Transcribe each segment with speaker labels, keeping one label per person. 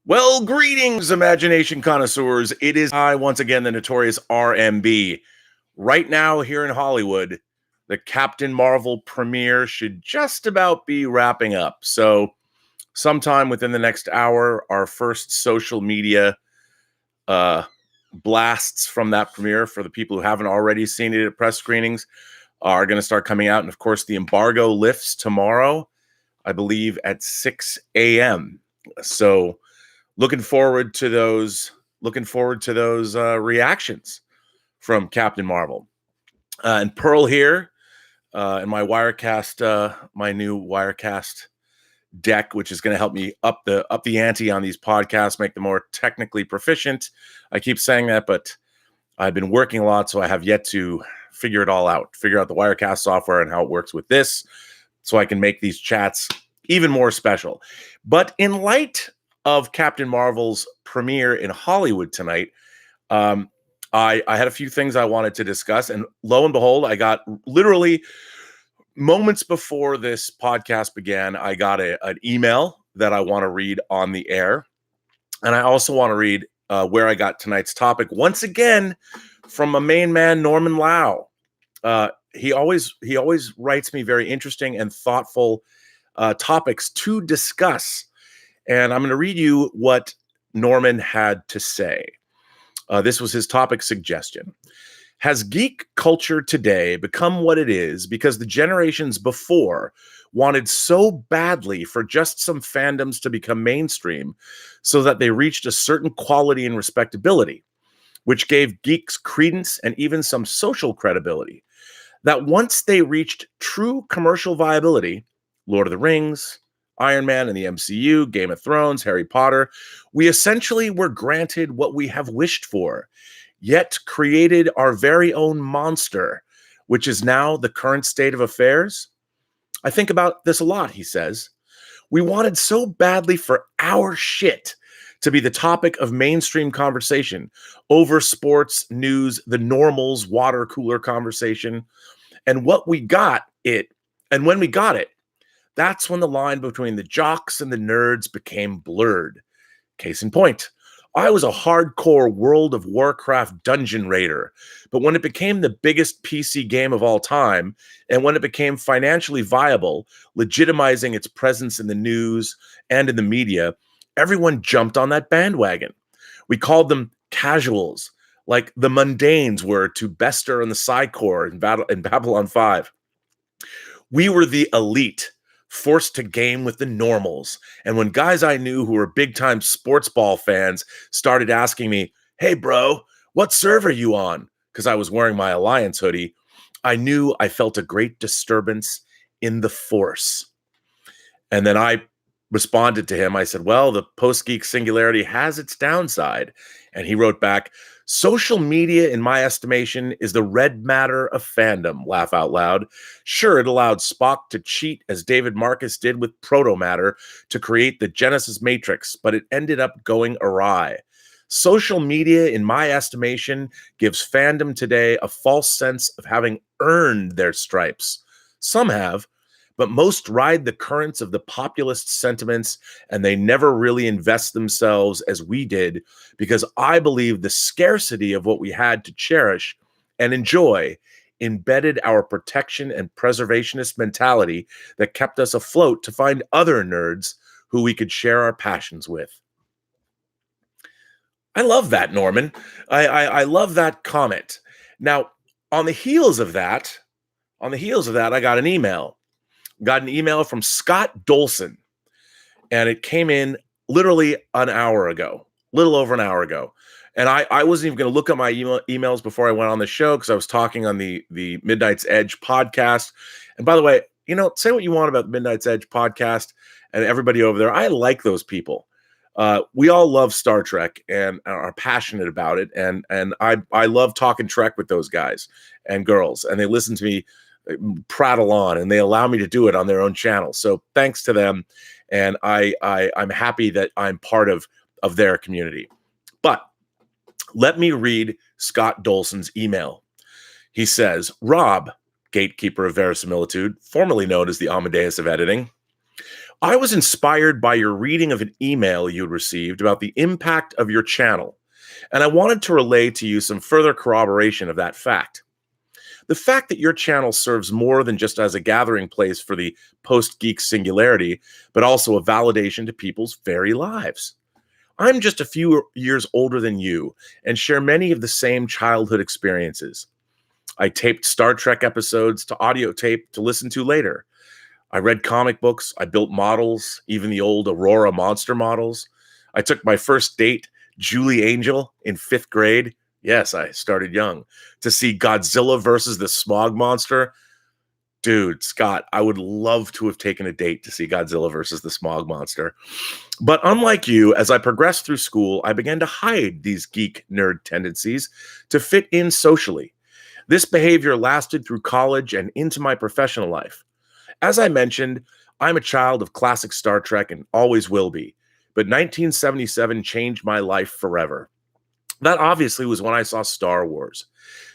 Speaker 1: Well, greetings, imagination connoisseurs. It is I, once again, the notorious RMB. Right now, here in Hollywood, the Captain Marvel premiere should just about be wrapping up. So, sometime within the next hour, our first social media blasts from that premiere for the people who haven't already seen it at press screenings are going to start coming out. And of course, the embargo lifts tomorrow, I believe, at 6 a.m. So, looking forward to those reactions from Captain Marvel. And Pearl here, in my Wirecast, my new Wirecast deck, which is going to help me up the ante on these podcasts, make them more technically proficient. I keep saying that, but I've been working a lot, so I have yet to figure it all out, figure out the Wirecast software and how it works with this, so I can make these chats even more special. But in light of Captain Marvel's premiere in Hollywood tonight, I had a few things I wanted to discuss, and lo and behold, I got literally moments before this podcast began, I got an email that I want to read on the air, and I also want to read where I got tonight's topic once again from my main man Norman Lau. He always writes me very interesting and thoughtful topics to discuss. And I'm going to read you what Norman had to say. This was his topic suggestion. Has geek culture today become what it is because the generations before wanted so badly for just some fandoms to become mainstream so that they reached a certain quality and respectability, which gave geeks credence and even some social credibility, that once they reached true commercial viability, Lord of the Rings, Iron Man and the MCU, Game of Thrones, Harry Potter, we essentially were granted what we have wished for, yet created our very own monster, which is now the current state of affairs? I think about this a lot, he says. We wanted so badly for our shit to be the topic of mainstream conversation over sports, news, the normals, water cooler conversation. And when we got it, that's when the line between the jocks and the nerds became blurred. Case in point, I was a hardcore World of Warcraft dungeon raider, but when it became the biggest PC game of all time, and when it became financially viable, legitimizing its presence in the news and in the media, everyone jumped on that bandwagon. We called them casuals, like the mundanes were to Bester and the Psy-Corps in Babylon 5. We were the elite, forced to game with the normals. And when guys I knew who were big-time sports ball fans started asking me, hey, bro, what server are you on? Because I was wearing my Alliance hoodie, I knew I felt a great disturbance in the force. And then I responded to him. I said, well, the Post-Geek Singularity has its downside. And he wrote back, social media, in my estimation, is the red matter of fandom, laugh out loud. Sure, it allowed Spock to cheat as David Marcus did with proto-matter to create the Genesis Matrix, but it ended up going awry. Social media, in my estimation, gives fandom today a false sense of having earned their stripes. Some have, but most ride the currents of the populist sentiments, and they never really invest themselves as we did, because I believe the scarcity of what we had to cherish and enjoy embedded our protection and preservationist mentality that kept us afloat to find other nerds who we could share our passions with. I love that, Norman. I love that comment. Now, on the heels of that, I got an email. Got an email from Scott Dolson, and it came in literally an hour ago, little over an hour ago. And I wasn't even going to look at my emails before I went on the show because I was talking on the Midnight's Edge podcast. And by the way, say what you want about the Midnight's Edge podcast and everybody over there. I like those people. We all love Star Trek and are passionate about it. And I love talking Trek with those guys and girls. And they listen to me prattle on, and they allow me to do it on their own channel. So thanks to them, and I'm happy that I'm part of their community. But let me read Scott Dolson's email. He says, Rob, gatekeeper of verisimilitude, formerly known as the Amadeus of editing, I was inspired by your reading of an email you had received about the impact of your channel, and I wanted to relay to you some further corroboration of that fact. The fact that your channel serves more than just as a gathering place for the post-geek singularity, but also a validation to people's very lives. I'm just a few years older than you and share many of the same childhood experiences. I taped Star Trek episodes to audio tape to listen to later. I read comic books. I built models, even the old Aurora monster models. I took my first date, Julie Angel, in 5th grade. Yes, I started young, to see Godzilla versus the Smog Monster. Dude, Scott, I would love to have taken a date to see Godzilla versus the Smog Monster. But unlike you, as I progressed through school, I began to hide these geek nerd tendencies to fit in socially. This behavior lasted through college and into my professional life. As I mentioned, I'm a child of classic Star Trek and always will be. But 1977 changed my life forever. That obviously was when I saw Star Wars.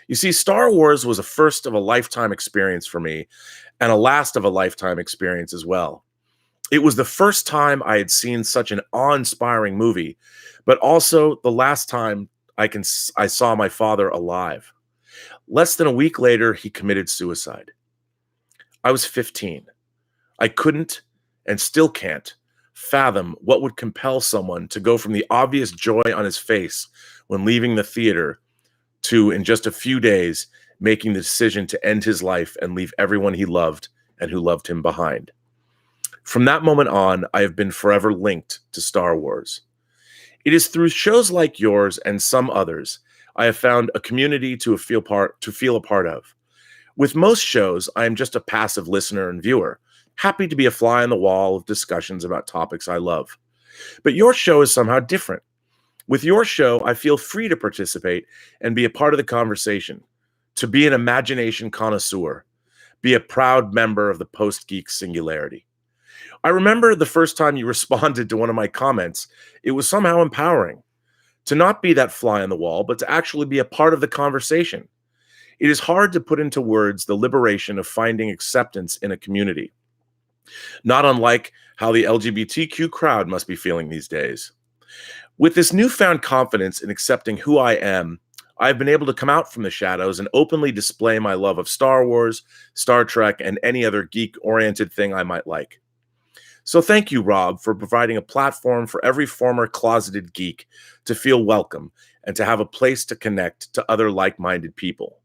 Speaker 1: You see, Star Wars was a first of a lifetime experience for me and a last of a lifetime experience as well. It was the first time I had seen such an awe-inspiring movie, but also the last time I saw my father alive. Less than a week later, he committed suicide. I was 15. I couldn't, and still can't, fathom what would compel someone to go from the obvious joy on his face when leaving the theater to, in just a few days, making the decision to end his life and leave everyone he loved and who loved him behind. From that moment on, I have been forever linked to Star Wars. It is through shows like yours and some others I have found a community to feel a part of. With most shows, I am just a passive listener and viewer, happy to be a fly on the wall of discussions about topics I love. But your show is somehow different. With your show, I feel free to participate and be a part of the conversation, to be an imagination connoisseur, be a proud member of the Post-Geek Singularity. I remember the first time you responded to one of my comments, it was somehow empowering. To not be that fly on the wall, but to actually be a part of the conversation. It is hard to put into words the liberation of finding acceptance in a community. Not unlike how the LGBTQ crowd must be feeling these days. With this newfound confidence in accepting who I am, I've been able to come out from the shadows and openly display my love of Star Wars, Star Trek, and any other geek-oriented thing I might like. So thank you, Rob, for providing a platform for every former closeted geek to feel welcome and to have a place to connect to other like-minded people.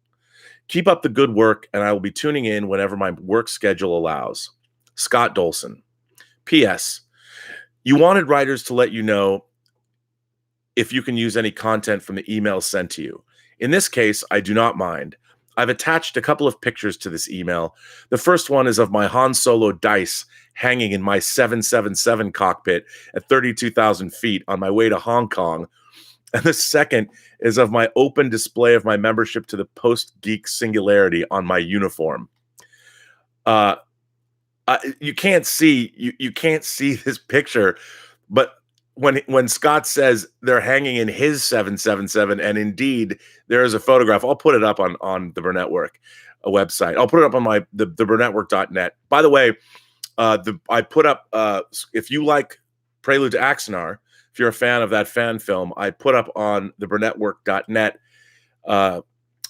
Speaker 1: Keep up the good work, and I will be tuning in whenever my work schedule allows. Scott Dolson. P.S. You wanted writers to let you know if you can use any content from the emails sent to you. In this case, I do not mind. I've attached a couple of pictures to this email. The first one is of my Han Solo dice hanging in my 777 cockpit at 32,000 feet on my way to Hong Kong. And the second is of my open display of my membership to the Post-Geek Singularity on my uniform. You can't see you can't see this picture, but when Scott says they're hanging in his 777, and indeed there is a photograph. I'll put it up on the Burnettwork website. I'll put it up on the Burnettwork.net. By the way, I put up if you like Prelude to Axanar, if you're a fan of that fan film, I put up on the Burnettwork.net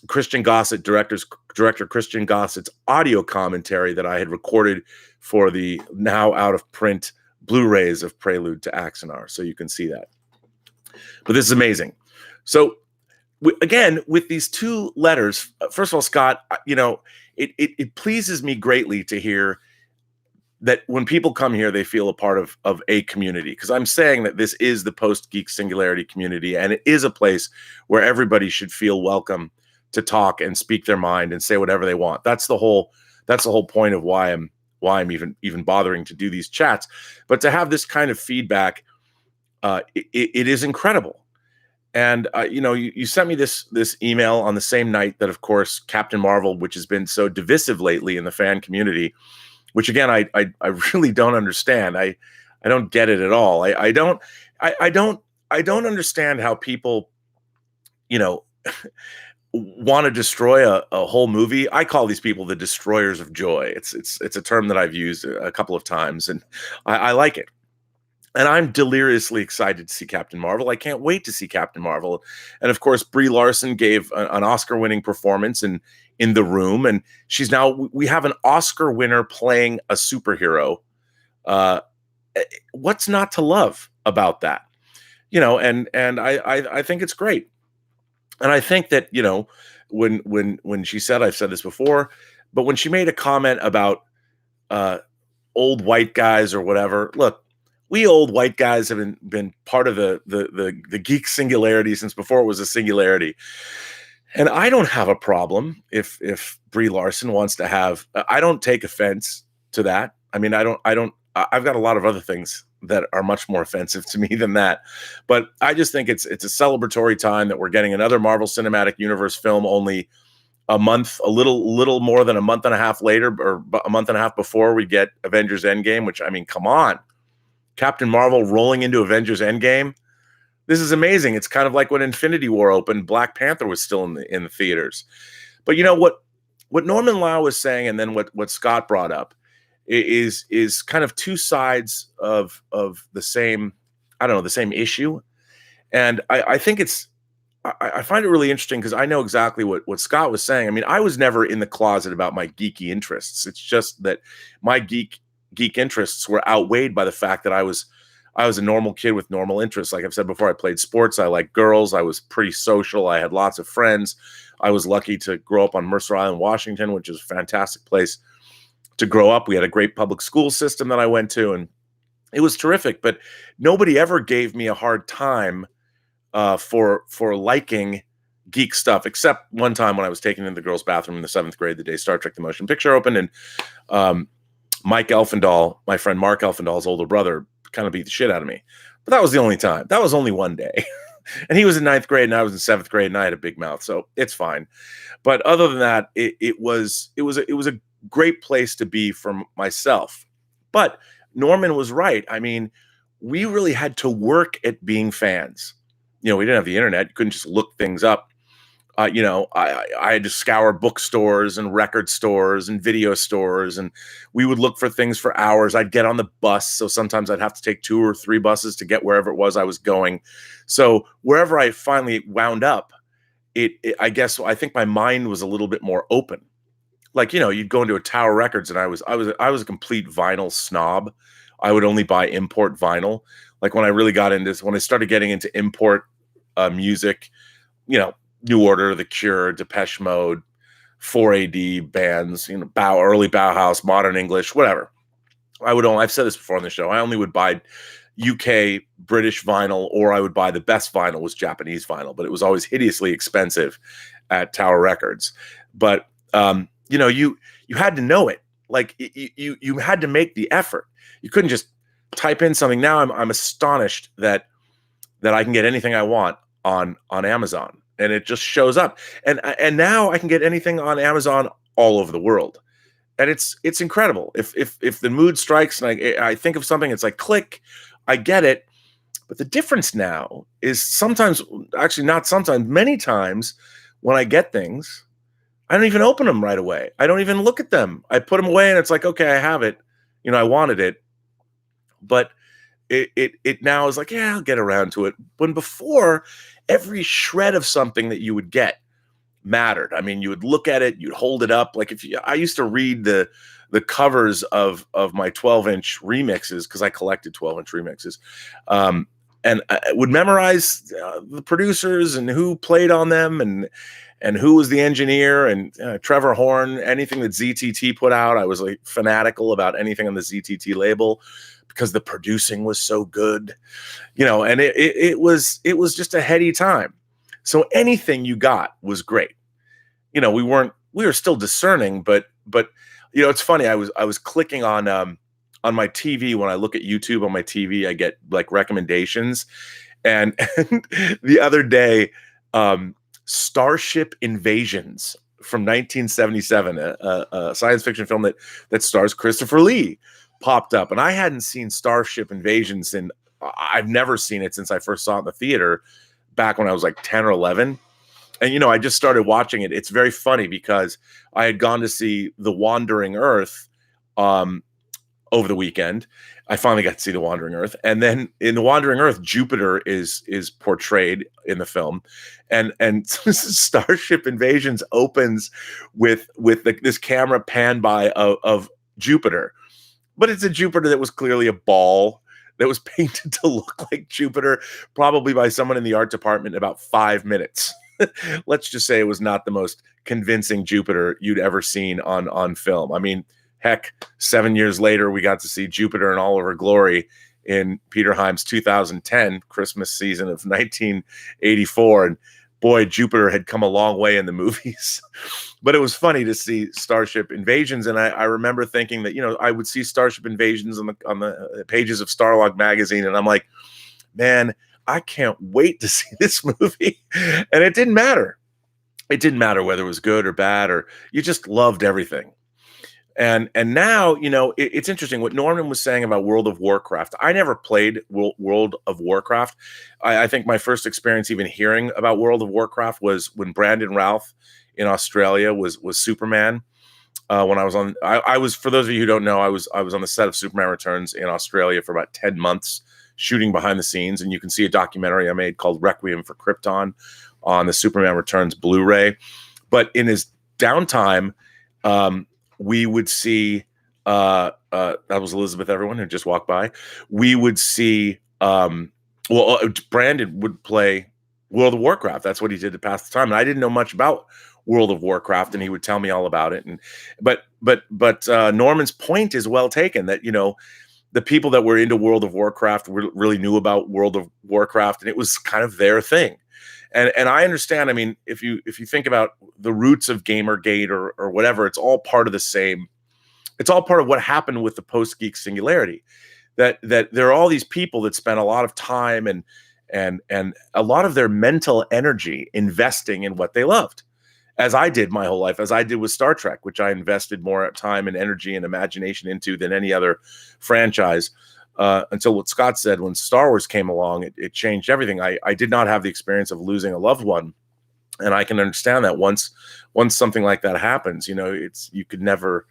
Speaker 1: Christian Gossett, director Christian Gossett's audio commentary that I had recorded for the now out of print Blu-rays of Prelude to Axanar, so you can see that. But this is amazing. So again, with these two letters, first of all, Scott, it pleases me greatly to hear that when people come here, they feel a part of a community, because I'm saying that this is the Post-Geek Singularity community, and it is a place where everybody should feel welcome to talk and speak their mind and say whatever they want. That's the whole point of why I'm even bothering to do these chats. But to have this kind of feedback, it is incredible. And you sent me this email on the same night that, of course, Captain Marvel, which has been so divisive lately in the fan community, which again I really don't understand. I don't get it at all. I don't understand how people, want to destroy a whole movie. I call these people the destroyers of joy. It's a term that I've used a couple of times, and I like it. And I'm deliriously excited to see Captain Marvel. I can't wait to see Captain Marvel. And of course, Brie Larson gave an Oscar-winning performance in The Room, and we have an Oscar winner playing a superhero. What's not to love about that? And I think it's great. And I think that, when she said, I've said this before, but when she made a comment about old white guys or whatever, look, we old white guys have been part of the geek singularity since before it was a singularity. And I don't have a problem if Brie Larson wants to have, I don't take offense to that. I mean, I've got a lot of other things that are much more offensive to me than that. But I just think it's a celebratory time that we're getting another Marvel Cinematic Universe film only a little more than a month and a half later, or a month and a half before we get Avengers Endgame, which, I mean, come on. Captain Marvel rolling into Avengers Endgame. This is amazing. It's kind of like when Infinity War opened, Black Panther was still in the theaters. But what Norman Lau was saying, and then what Scott brought up, is kind of two sides of the same, I don't know, the same issue. And I think I find it really interesting because I know exactly what Scott was saying. I mean, I was never in the closet about my geeky interests. It's just that my geek interests were outweighed by the fact that I was a normal kid with normal interests. Like I've said before, I played sports. I liked girls. I was pretty social. I had lots of friends. I was lucky to grow up on Mercer Island, Washington, which is a fantastic place to grow up. We had a great public school system that I went to, and it was terrific. But nobody ever gave me a hard time for liking geek stuff, except one time when I was taken into the girls' bathroom in the 7th grade the day Star Trek: The Motion Picture opened, and Mike Elfendahl, my friend Mark Elfendahl's older brother, kind of beat the shit out of me. But that was the only time. That was only one day. And he was in 9th grade and I was in 7th grade and I had a big mouth, so it's fine. But other than that, it was a great place to be for myself. But Norman was right. I mean, we really had to work at being fans. We didn't have the internet. You couldn't just look things up. I had to scour bookstores and record stores and video stores, and we would look for things for hours. I'd get on the bus, so sometimes I'd have to take 2 or 3 buses to get wherever it was I was going. So wherever I finally wound up, I think my mind was a little bit more open. Like, you'd go into a Tower Records, and I was a complete vinyl snob. I would only buy import vinyl. Like when I started getting into import music, New Order, The Cure, Depeche Mode, 4AD bands, early Bauhaus, modern English, whatever. I've said this before on the show, I only would buy UK, British vinyl, or I would buy the best vinyl was Japanese vinyl, but it was always hideously expensive at Tower Records. But, you had to know it. Like you had to make the effort. You couldn't just type in something. Now I'm astonished that I can get anything I want on Amazon. And it just shows up. And now I can get anything on Amazon all over the world. And it's incredible. If the mood strikes and I think of something, it's like click, I get it. But the difference now is many times when I get things, I don't even open them right away. I don't even look at them. I put them away and it's like, okay, I have it. I wanted it. But it now is like, yeah, I'll get around to it. When before, every shred of something that you would get mattered. I mean, you would look at it, you'd hold it up. Like I used to read the covers of my 12-inch remixes because I collected 12-inch remixes, and I would memorize the producers and who played on them and who was the engineer and Trevor Horn. Anything that ZTT put out, I was like fanatical about anything on the ZTT label, because the producing was so good, and it was just a heady time. So anything you got was great. We were still discerning, but it's funny. I was clicking on my TV. When I look at YouTube on my TV, I get like recommendations. And the other day, Starship Invasions from 1977, a science fiction film that stars Christopher Lee, popped up. And I hadn't seen Starship Invasions I've never seen it since I first saw it in the theater back when I was like 10 or 11. And I just started watching it. It's very funny because I had gone to see The Wandering Earth over the weekend. I finally got to see The Wandering Earth, and then in The Wandering Earth, Jupiter is portrayed in the film, and Starship Invasions opens with this camera pan by of Jupiter, but it's a Jupiter that was clearly a ball that was painted to look like Jupiter, probably by someone in the art department in about 5 minutes. Let's just say it was not the most convincing Jupiter you'd ever seen on film. I mean, heck, 7 years later, we got to see Jupiter in all of her glory in Peter Hyams' 2010 Christmas season of 1984. And boy, Jupiter had come a long way in the movies. But it was funny to see Starship Invasions. And I remember thinking that, I would see Starship Invasions on the pages of Starlog magazine. And I'm like, man, I can't wait to see this movie. And it didn't matter. It didn't matter whether it was good or bad, or you just loved everything. And now, it's interesting what Norman was saying about World of Warcraft. I never played World of Warcraft. I think my first experience even hearing about World of Warcraft was when Brandon Routh in Australia was Superman. When I was on, I was, for those of you who don't know, I was on the set of Superman Returns in Australia for about 10 months, shooting behind the scenes. And you can see a documentary I made called Requiem for Krypton on the Superman Returns Blu-ray. But in his downtime, we would see, that was Elizabeth, everyone who just walked by. We would see, Brandon would play World of Warcraft. That's what he did to pass the time. And I didn't know much about World of Warcraft, and he would tell me all about it. And but Norman's point is well taken, that the people that were into World of Warcraft really knew about World of Warcraft, and it was kind of their thing. And I understand. I mean, if you think about the roots of Gamergate or whatever, it's all part of the same. It's all part of what happened with the Post-Geek Singularity. That there are all these people that spent a lot of time and a lot of their mental energy investing in what they loved, as I did my whole life, as I did with Star Trek, which I invested more time and energy and imagination into than any other franchise. Until what Scott said, when Star Wars came along, it changed everything. I did not have the experience of losing a loved one, and I can understand that once something like that happens, you never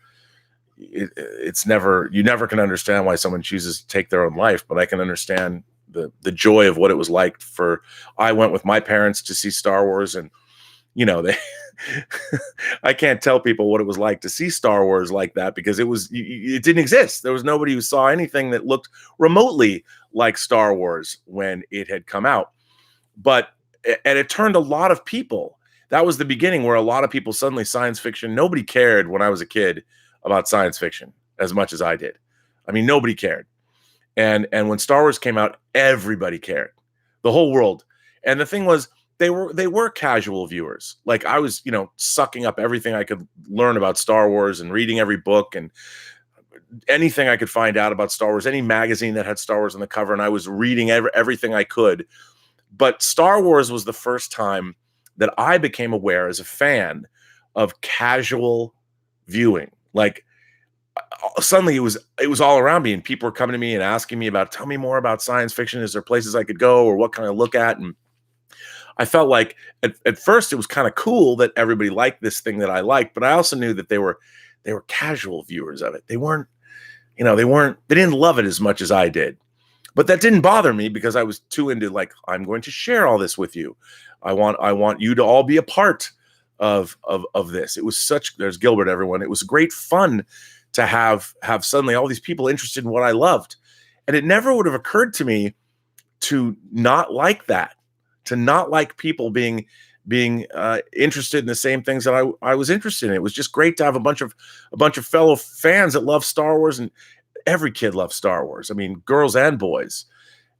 Speaker 1: can understand why someone chooses to take their own life. But I can understand the joy of what it was like I went with my parents to see Star Wars, and I can't tell people what it was like to see Star Wars like that, because it didn't exist. There was nobody who saw anything that looked remotely like Star Wars when it had come out. And it turned a lot of people. That was the beginning where a lot of people suddenly, science fiction, nobody cared when I was a kid about science fiction as much as I did. I mean, nobody cared. And when Star Wars came out, everybody cared. The whole world. And the thing was, they were casual viewers. Like I was, sucking up everything I could learn about Star Wars and reading every book and anything I could find out about Star Wars, any magazine that had Star Wars on the cover. And I was reading everything I could. But Star Wars was the first time that I became aware as a fan of casual viewing. Like suddenly it was all around me, and people were coming to me and asking me tell me more about science fiction. Is there places I could go, or what can I look at? And I felt like at first it was kind of cool that everybody liked this thing that I liked, but I also knew that they were casual viewers of it. They didn't love it as much as I did. But that didn't bother me, because I was too into, like, I'm going to share all this with you. I want you to all be a part of this. It was there's Gilbert, everyone. It was great fun to have suddenly all these people interested in what I loved. And it never would have occurred to me to not like that. To not like people being interested in the same things that I was interested in. It was just great to have a bunch of fellow fans that love Star Wars, and every kid loves Star Wars. I mean, girls and boys.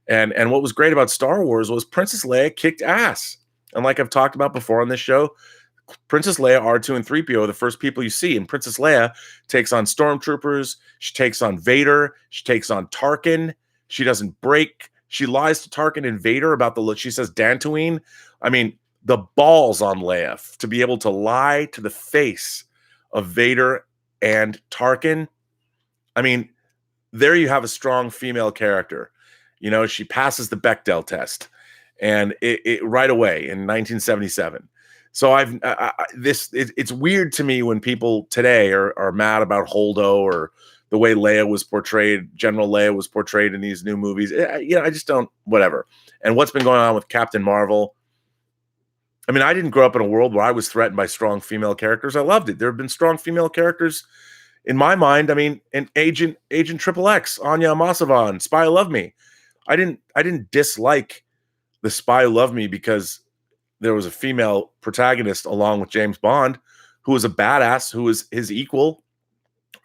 Speaker 1: And what was great about Star Wars was Princess Leia kicked ass. And like I've talked about before on this show, Princess Leia, R2, and 3PO are the first people you see. And Princess Leia takes on stormtroopers. She takes on Vader. She takes on Tarkin. She doesn't break. She lies to Tarkin and Vader about she says Dantooine. I mean, the balls on Leia to be able to lie to the face of Vader and Tarkin. I mean, there you have a strong female character. She passes the Bechdel test, and it right away in 1977. So it's weird to me when people today are mad about Holdo or the way Leia was portrayed, General Leia was portrayed in these new movies. I just don't, whatever. And what's been going on with Captain Marvel? I mean, I didn't grow up in a world where I was threatened by strong female characters. I loved it. There have been strong female characters in my mind. I mean, in Agent Triple X, Anya Amasavan, Spy Who Loved Me. I didn't dislike The Spy Who Loved Me because there was a female protagonist along with James Bond who was a badass, who was his equal.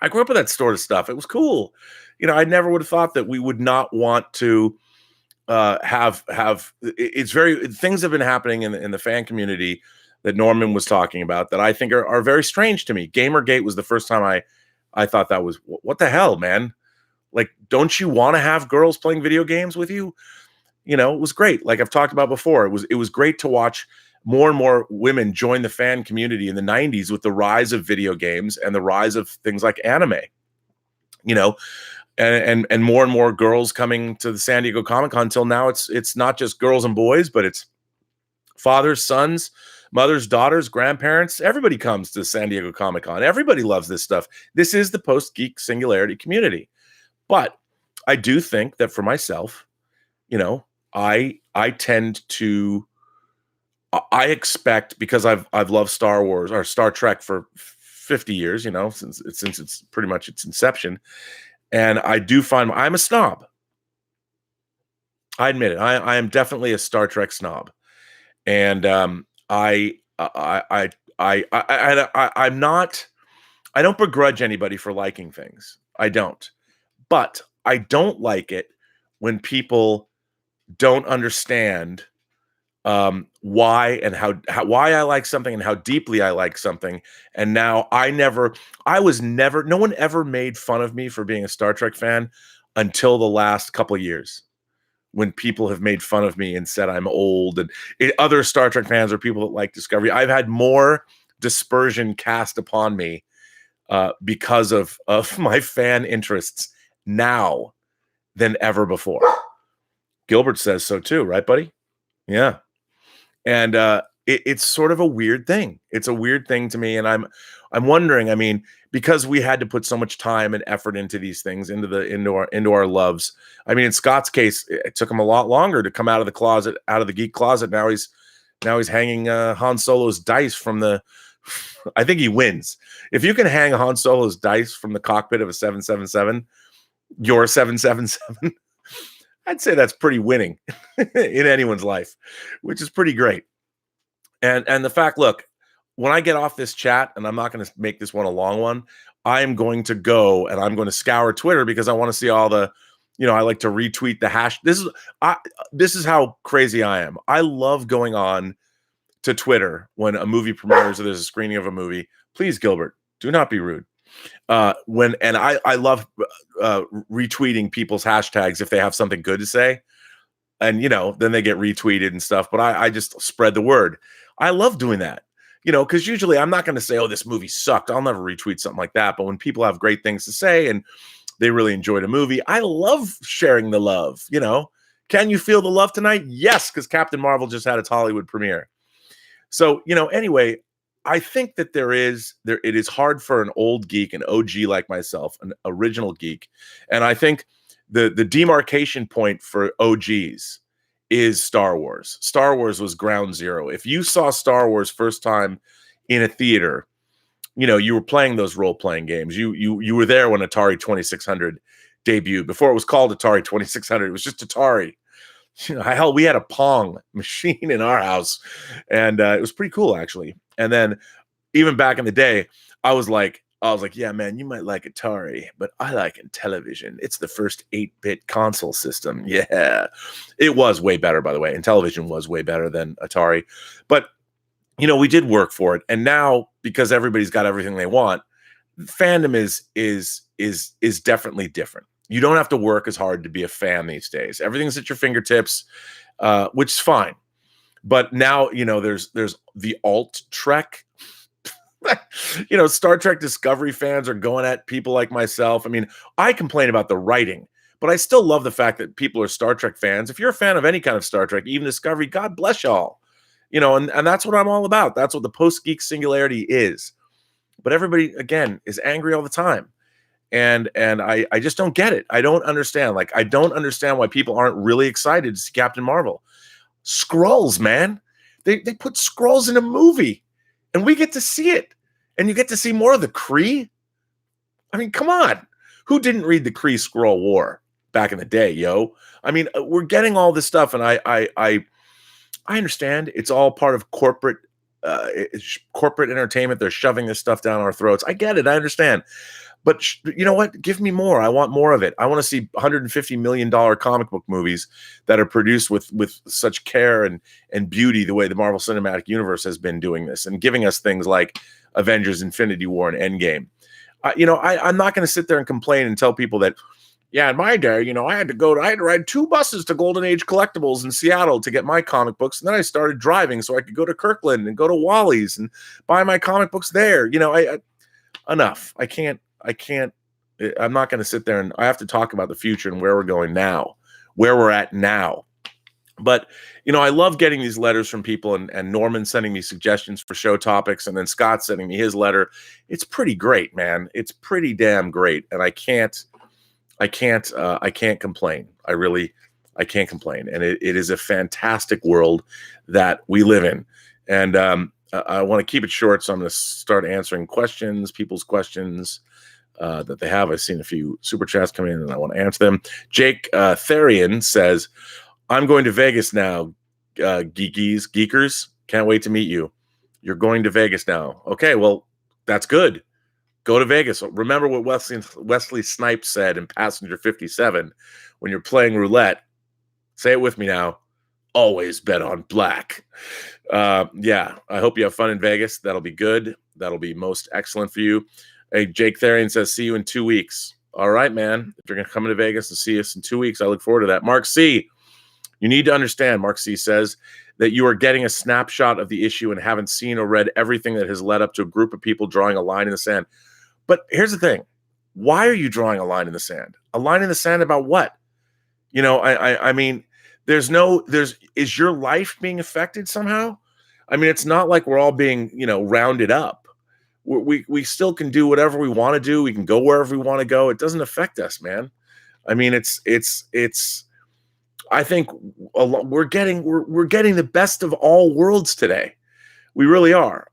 Speaker 1: I grew up with that sort of stuff. It was cool. I never would have thought that we would not want to have it's very, things have been happening in the fan community that Norman was talking about that I think are very strange to me. Gamergate was the first time I thought that was, what the hell, man? Like, don't you want to have girls playing video games with you? It was great. Like I've talked about before, it was great to watch more and more women join the fan community in the 90s with the rise of video games and the rise of things like anime. And more and more girls coming to the San Diego Comic-Con. Until now, it's not just girls and boys, but it's fathers, sons, mothers, daughters, grandparents. Everybody comes to San Diego Comic-Con. Everybody loves this stuff. This is the Post-Geek Singularity community. But I do think that for myself, I tend to, I expect, because I've loved Star Wars or Star Trek for 50 years, since it's pretty much its inception. And I do find I'm a snob. I admit it. I am definitely a Star Trek snob. And I'm not, I don't begrudge anybody for liking things. I don't. But I don't like it when people don't understand why and how why I like something and how deeply I like something. And now no one ever made fun of me for being a Star Trek fan until the last couple of years, when people have made fun of me and said I'm old, and other Star Trek fans or people that like Discovery. I've had more dispersion cast upon me because of my fan interests now than ever before. Gilbert says so too, right, buddy? Yeah. And it's sort of a weird thing. It's a weird thing to me. And I'm wondering, I mean, because we had to put so much time and effort into these things, into our loves. I mean, in Scott's case, it took him a lot longer to come out of the geek closet. Now he's hanging Han Solo's dice from the, I think he wins. If you can hang Han Solo's dice from the cockpit of a 777, your 777, I'd say that's pretty winning in anyone's life, which is pretty great. And the fact, look, when I get off this chat, and I'm not going to make this one a long one, I am going to go and I'm going to scour Twitter because I want to see all the, I like to retweet the hash. This is how crazy I am. I love going on to Twitter when a movie premieres or there's a screening of a movie. Please, Gilbert, do not be rude. I love retweeting people's hashtags if they have something good to say, and then they get retweeted and stuff. But I just spread the word. I love doing that, because usually I'm not going to say, "Oh, this movie sucked." I'll never retweet something like that. But when people have great things to say and they really enjoyed a movie, I love sharing the love. Can you feel the love tonight? Yes, because Captain Marvel just had its Hollywood premiere. So anyway. I think that it is hard for an old geek, an OG like myself, an original geek. And I think the demarcation point for OGs is Star Wars. Star Wars was ground zero. If you saw Star Wars first time in a theater, you were playing those role-playing games. You were there when Atari 2600 debuted. Before it was called Atari 2600, it was just Atari. Hell, we had a Pong machine in our house, and it was pretty cool, actually. And then even back in the day, I was like, yeah, man, you might like Atari, but I like Intellivision. It's the first 8-bit console system. Yeah. It was way better, by the way. Intellivision was way better than Atari. But, we did work for it. And now, because everybody's got everything they want, fandom is definitely different. You don't have to work as hard to be a fan these days. Everything's at your fingertips, which is fine. But now, there's the alt Trek. Star Trek Discovery fans are going at people like myself. I mean, I complain about the writing, but I still love the fact that people are Star Trek fans. If you're a fan of any kind of Star Trek, even Discovery, God bless y'all. and that's what I'm all about. That's what the Post-Geek Singularity is. But everybody, again, is angry all the time. And I just don't get it. I don't understand. Like, I don't understand why people aren't really excited to see Captain Marvel. Skrulls, man. They put Skrulls in a movie, and we get to see it. And you get to see more of the Kree. I mean, come on. Who didn't read the Kree Skrull War back in the day, yo? I mean, we're getting all this stuff, and I understand it's all part of corporate entertainment. They're shoving this stuff down our throats. I get it. I understand. But you know what? Give me more. I want more of it. I want to see $150 million comic book movies that are produced with such care and beauty, the way the Marvel Cinematic Universe has been doing this and giving us things like Avengers, Infinity War, and Endgame. I'm not going to sit there and complain and tell people that, yeah, in my day, I had to ride 2 buses to Golden Age Collectibles in Seattle to get my comic books. And then I started driving so I could go to Kirkland and go to Wally's and buy my comic books there. Enough. I'm not going to sit there, and I have to talk about the future and where we're going now, where we're at now. But, I love getting these letters from people, and Norman sending me suggestions for show topics, and then Scott sending me his letter. It's pretty great, man. It's pretty damn great. And I can't complain. I can't complain. And it is a fantastic world that we live in. And I want to keep it short, so I'm going to start answering people's questions that they have. I've seen a few super chats come in, and I want to answer them. Jake Therian says, I'm going to Vegas now, geekers. Can't wait to meet you. You're going to Vegas now. Okay, well, that's good. Go to Vegas. Remember what Wesley Snipes said in Passenger 57 when you're playing roulette. Say it with me now. Always bet on black. Yeah, I hope you have fun in Vegas. That'll be good. That'll be most excellent for you. Hey, Jake Therian says, see you in 2 weeks. All right, man. If you're going to come to Vegas and see us in 2 weeks, I look forward to that. Mark C., you need to understand, Mark C. says, that you are getting a snapshot of the issue and haven't seen or read everything that has led up to a group of people drawing a line in the sand. But here's the thing. Why are you drawing a line in the sand? A line in the sand about what? I mean, is your life being affected somehow? I mean, it's not like we're all being, rounded up. We still can do whatever we want to do. We can go wherever we want to go. It doesn't affect us, man. I mean, I think we're getting the best of all worlds today. We really are.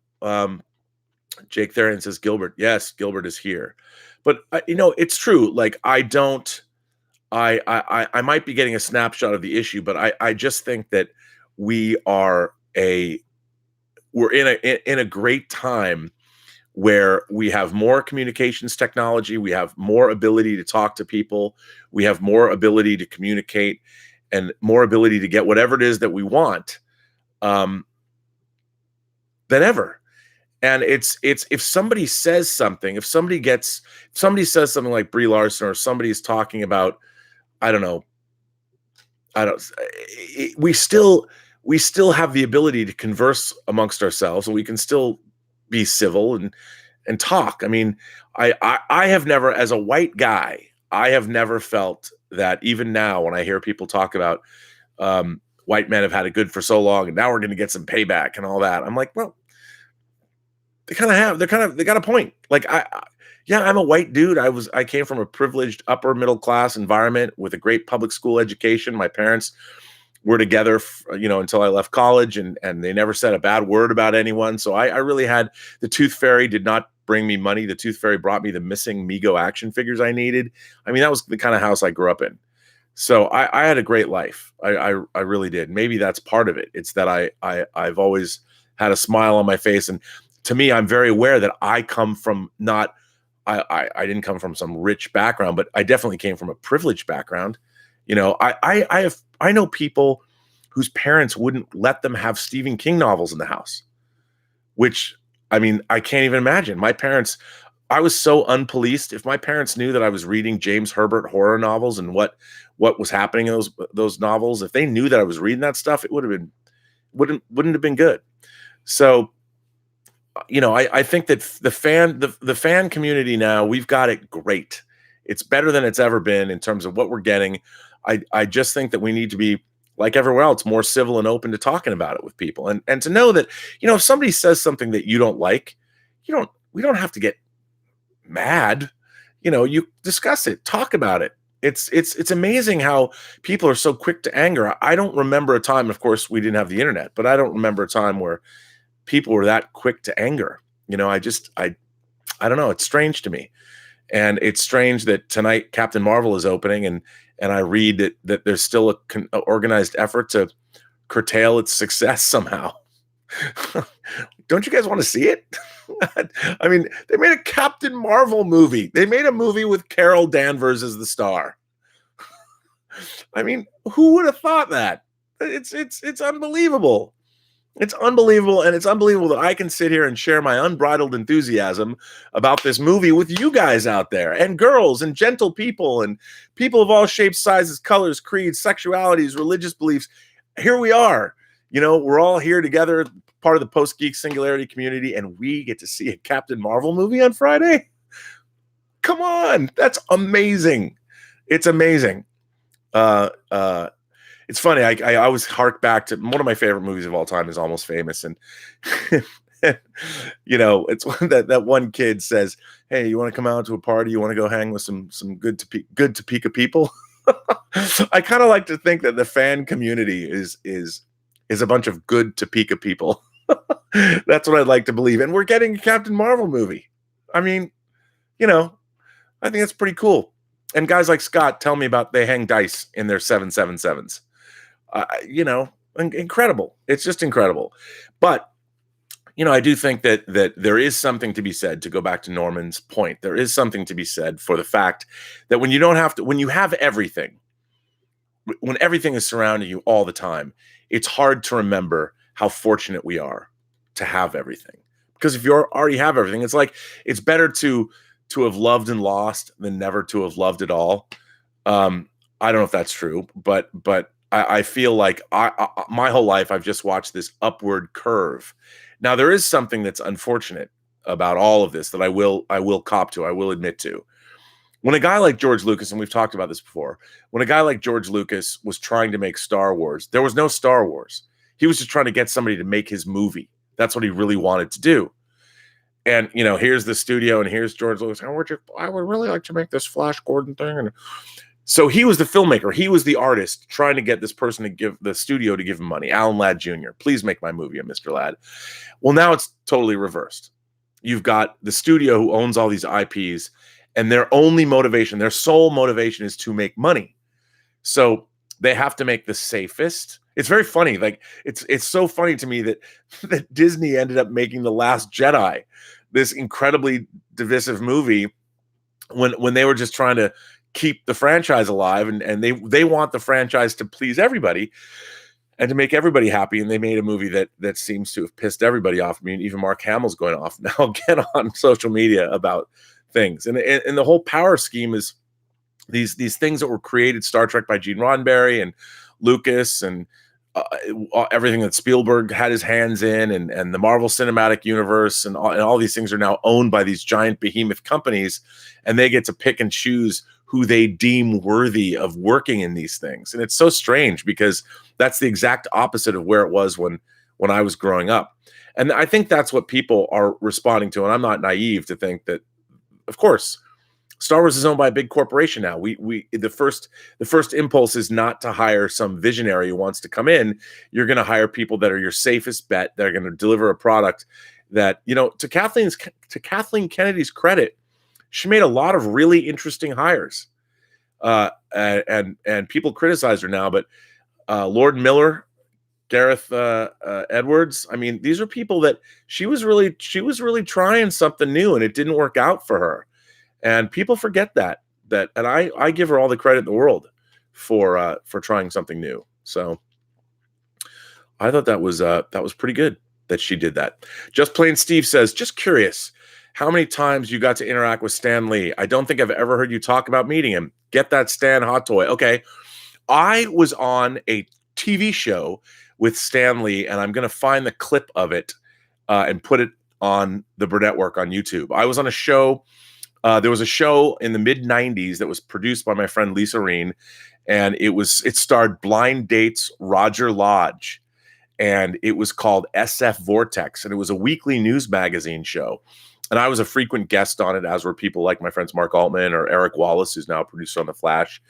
Speaker 1: Jake Therian says, Gilbert. Yes, Gilbert is here. But it's true. Like, I might be getting a snapshot of the issue, but I just think that we're in a great time where we have more communications technology, we have more ability to talk to people, we have more ability to communicate, and more ability to get whatever it is that we want than ever. And it's if somebody says something, if somebody says something like Brie Larson, or somebody's talking about, we still have the ability to converse amongst ourselves, and we can still be civil and talk. I mean, I have never, as a white guy, I have never felt that, even now when I hear people talk about white men have had it good for so long and now we're going to get some payback and all that. I'm like, well, they got a point. Like, I'm a white dude. I came from a privileged upper middle class environment with a great public school education. My parents were together, until I left college, and they never said a bad word about anyone. So I really had, the Tooth Fairy did not bring me money. The Tooth Fairy brought me the missing Mego action figures I needed. I mean, that was the kind of house I grew up in. So I had a great life. I really did. Maybe that's part of it. It's that I've always had a smile on my face. And to me, I'm very aware that I come from I didn't come from some rich background, but I definitely came from a privileged background. I know people whose parents wouldn't let them have Stephen King novels in the house, which, I mean, I can't even imagine. My parents, I was so unpoliced. If my parents knew that I was reading James Herbert horror novels and what was happening in those novels, if they knew that I was reading that stuff, it wouldn't have been good. So, I think that the fan community now, we've got it great. It's better than it's ever been in terms of what we're getting. I just think that we need to be like everywhere else, more civil and open to talking about it with people. And to know that, if somebody says something that you don't like, we don't have to get mad. You discuss it, talk about it. It's amazing how people are so quick to anger. I don't remember a time, of course, we didn't have the internet, but I don't remember a time where people were that quick to anger. I don't know. It's strange to me. And it's strange that tonight Captain Marvel is opening, and I read that there's still a organized effort to curtail its success somehow. Don't you guys want to see it? I mean, they made a Captain Marvel movie. They made a movie with Carol Danvers as the star. I mean, who would have thought that? It's unbelievable. It's unbelievable, and it's unbelievable that I can sit here and share my unbridled enthusiasm about this movie with you guys out there, and girls, and gentle people, and people of all shapes, sizes, colors, creeds, sexualities, religious beliefs. Here we are. We're all here together, part of the Post-Geek Singularity community, and we get to see a Captain Marvel movie on Friday. Come on, that's amazing. It's amazing. It's funny. I always hark back to one of my favorite movies of all time is Almost Famous, and it's one that one kid says, "Hey, you want to come out to a party? You want to go hang with some good Topeka people?" I kind of like to think that the fan community is a bunch of good Topeka people. That's what I'd like to believe, and we're getting a Captain Marvel movie. I mean, I think that's pretty cool. And guys like Scott tell me about they hang dice in their 777s. Incredible. It's just incredible. But, I do think that there is something to be said, to go back to Norman's point. There is something to be said for the fact that when you have everything, when everything is surrounding you all the time, it's hard to remember how fortunate we are to have everything. Because if you already have everything, it's better to have loved and lost than never to have loved at all. I don't know if that's true, but I feel like my whole life I've just watched this upward curve. Now there is something that's unfortunate about all of this that I will cop to, I will admit to. When a guy like George Lucas, and we've talked about this before, when a guy like George Lucas was trying to make Star Wars, there was no Star Wars. He was just trying to get somebody to make his movie. That's what he really wanted to do. And, here's the studio, and here's George Lucas. I would really like to make this Flash Gordon thing. And so he was the filmmaker. He was the artist trying to get this person to give the studio to give him money. Alan Ladd Jr., please make my movie, Mr. Ladd. Well, now it's totally reversed. You've got the studio who owns all these IPs, and their only motivation, their sole motivation is to make money. So they have to make the safest. It's very funny. Like it's so funny to me that Disney ended up making The Last Jedi, this incredibly divisive movie, when they were just trying to keep the franchise alive, and they want the franchise to please everybody and to make everybody happy. And they made a movie that seems to have pissed everybody off. I mean, even Mark Hamill's going off now again on social media about things. And the whole power scheme is these things that were created, Star Trek by Gene Roddenberry and Lucas, and everything that Spielberg had his hands in, and the Marvel Cinematic Universe, and all these things are now owned by these giant behemoth companies, and they get to pick and choose who they deem worthy of working in these things. And it's so strange because that's the exact opposite of where it was when I was growing up. And I think that's what people are responding to. And I'm not naive to think that, of course, Star Wars is owned by a big corporation now. The first impulse is not to hire some visionary who wants to come in. You're going to hire people that are your safest bet. They're going to deliver a product that, to Kathleen Kennedy's credit, she made a lot of really interesting hires. And people criticize her now, but Lord Miller, Gareth Edwards, I mean, these are people that she was really trying something new, and it didn't work out for her. And people forget that, and I give her all the credit in the world for trying something new. So I thought that was pretty good that she did that. Just Plain Steve says, just curious, how many times you got to interact with Stan Lee? I don't think I've ever heard you talk about meeting him. Get that Stan hot toy. Okay, I was on a TV show with Stan Lee, and I'm going to find the clip of it and put it on the Burnettwork on YouTube. I was on a show. There was a show in the mid-'90s that was produced by my friend Lisa Reen, and it starred Blind Date's Roger Lodge, and it was called SF Vortex, and it was a weekly news magazine show. And I was a frequent guest on it, as were people like my friends Mark Altman or Eric Wallace, who's now a producer on The Flash.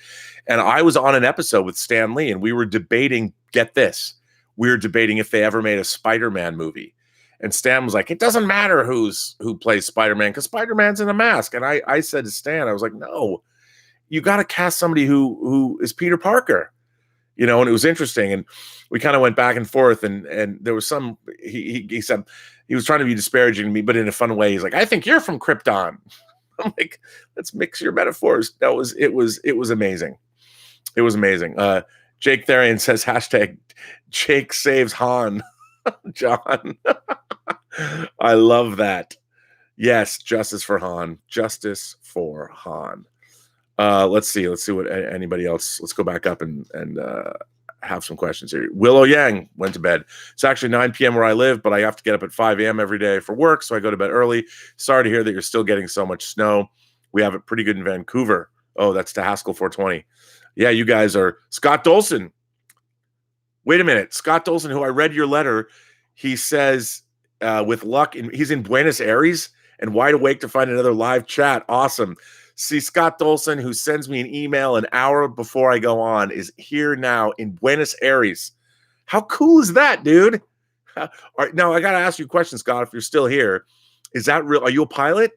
Speaker 1: And I was on an episode with Stan Lee, and we were debating, get this, we were debating if they ever made a Spider-Man movie. And Stan was like, it doesn't matter who plays Spider-Man, because Spider-Man's in a mask. And I said to Stan, I was like, no, you got to cast somebody who is Peter Parker. And it was interesting. And we kind of went back and forth, and there was some, he said, he was trying to be disparaging to me, but in a fun way. He's like, I think you're from Krypton. I'm like, let's mix your metaphors. It was amazing. It was amazing. Jake Therian says, hashtag Jake saves Han. John. I love that. Yes, justice for Han. Justice for Han. Let's see what anybody else. Let's go back up and have some questions here. Willow Yang went to bed. It's actually 9 p.m. where I live, but I have to get up at 5 a.m. every day for work, so I go to bed early. Sorry to hear that you're still getting so much snow. We have it pretty good in Vancouver. Oh, that's to Haskell 420. Yeah, you guys are. Scott Dolson. Wait a minute. Scott Dolson, who I read your letter, he says, with luck, he's in Buenos Aires and wide awake to find another live chat. Awesome. See, Scott Dolson, who sends me an email an hour before I go on, is here now in Buenos Aires. How cool is that, dude? All right, now I got to ask you a question, Scott, if you're still here. Is that real? Are you a pilot?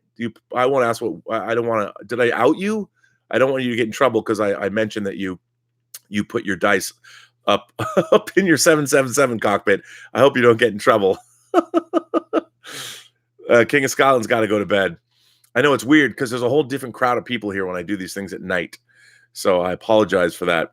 Speaker 1: I want to ask I don't want to, did I out you? I don't want you to get in trouble because I mentioned that you put your dice up in your 777 cockpit. I hope you don't get in trouble. King of Scotland's got to go to bed. I know it's weird because there's a whole different crowd of people here when I do these things at night. So I apologize for that.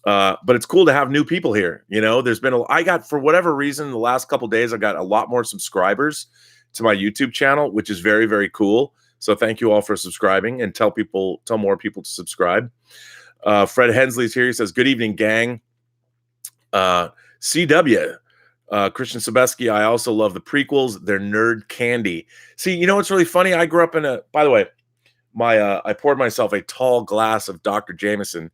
Speaker 1: But it's cool to have new people here. I got, for whatever reason, the last couple of days, I got a lot more subscribers to my YouTube channel, which is very, very cool. So thank you all for subscribing, and tell more people to subscribe. Fred Hensley's here. He says, good evening, gang. CW. Christian Sebesky, I also love the prequels. They're nerd candy. See, what's really funny? I grew up by the way, I poured myself a tall glass of Dr. Jameson,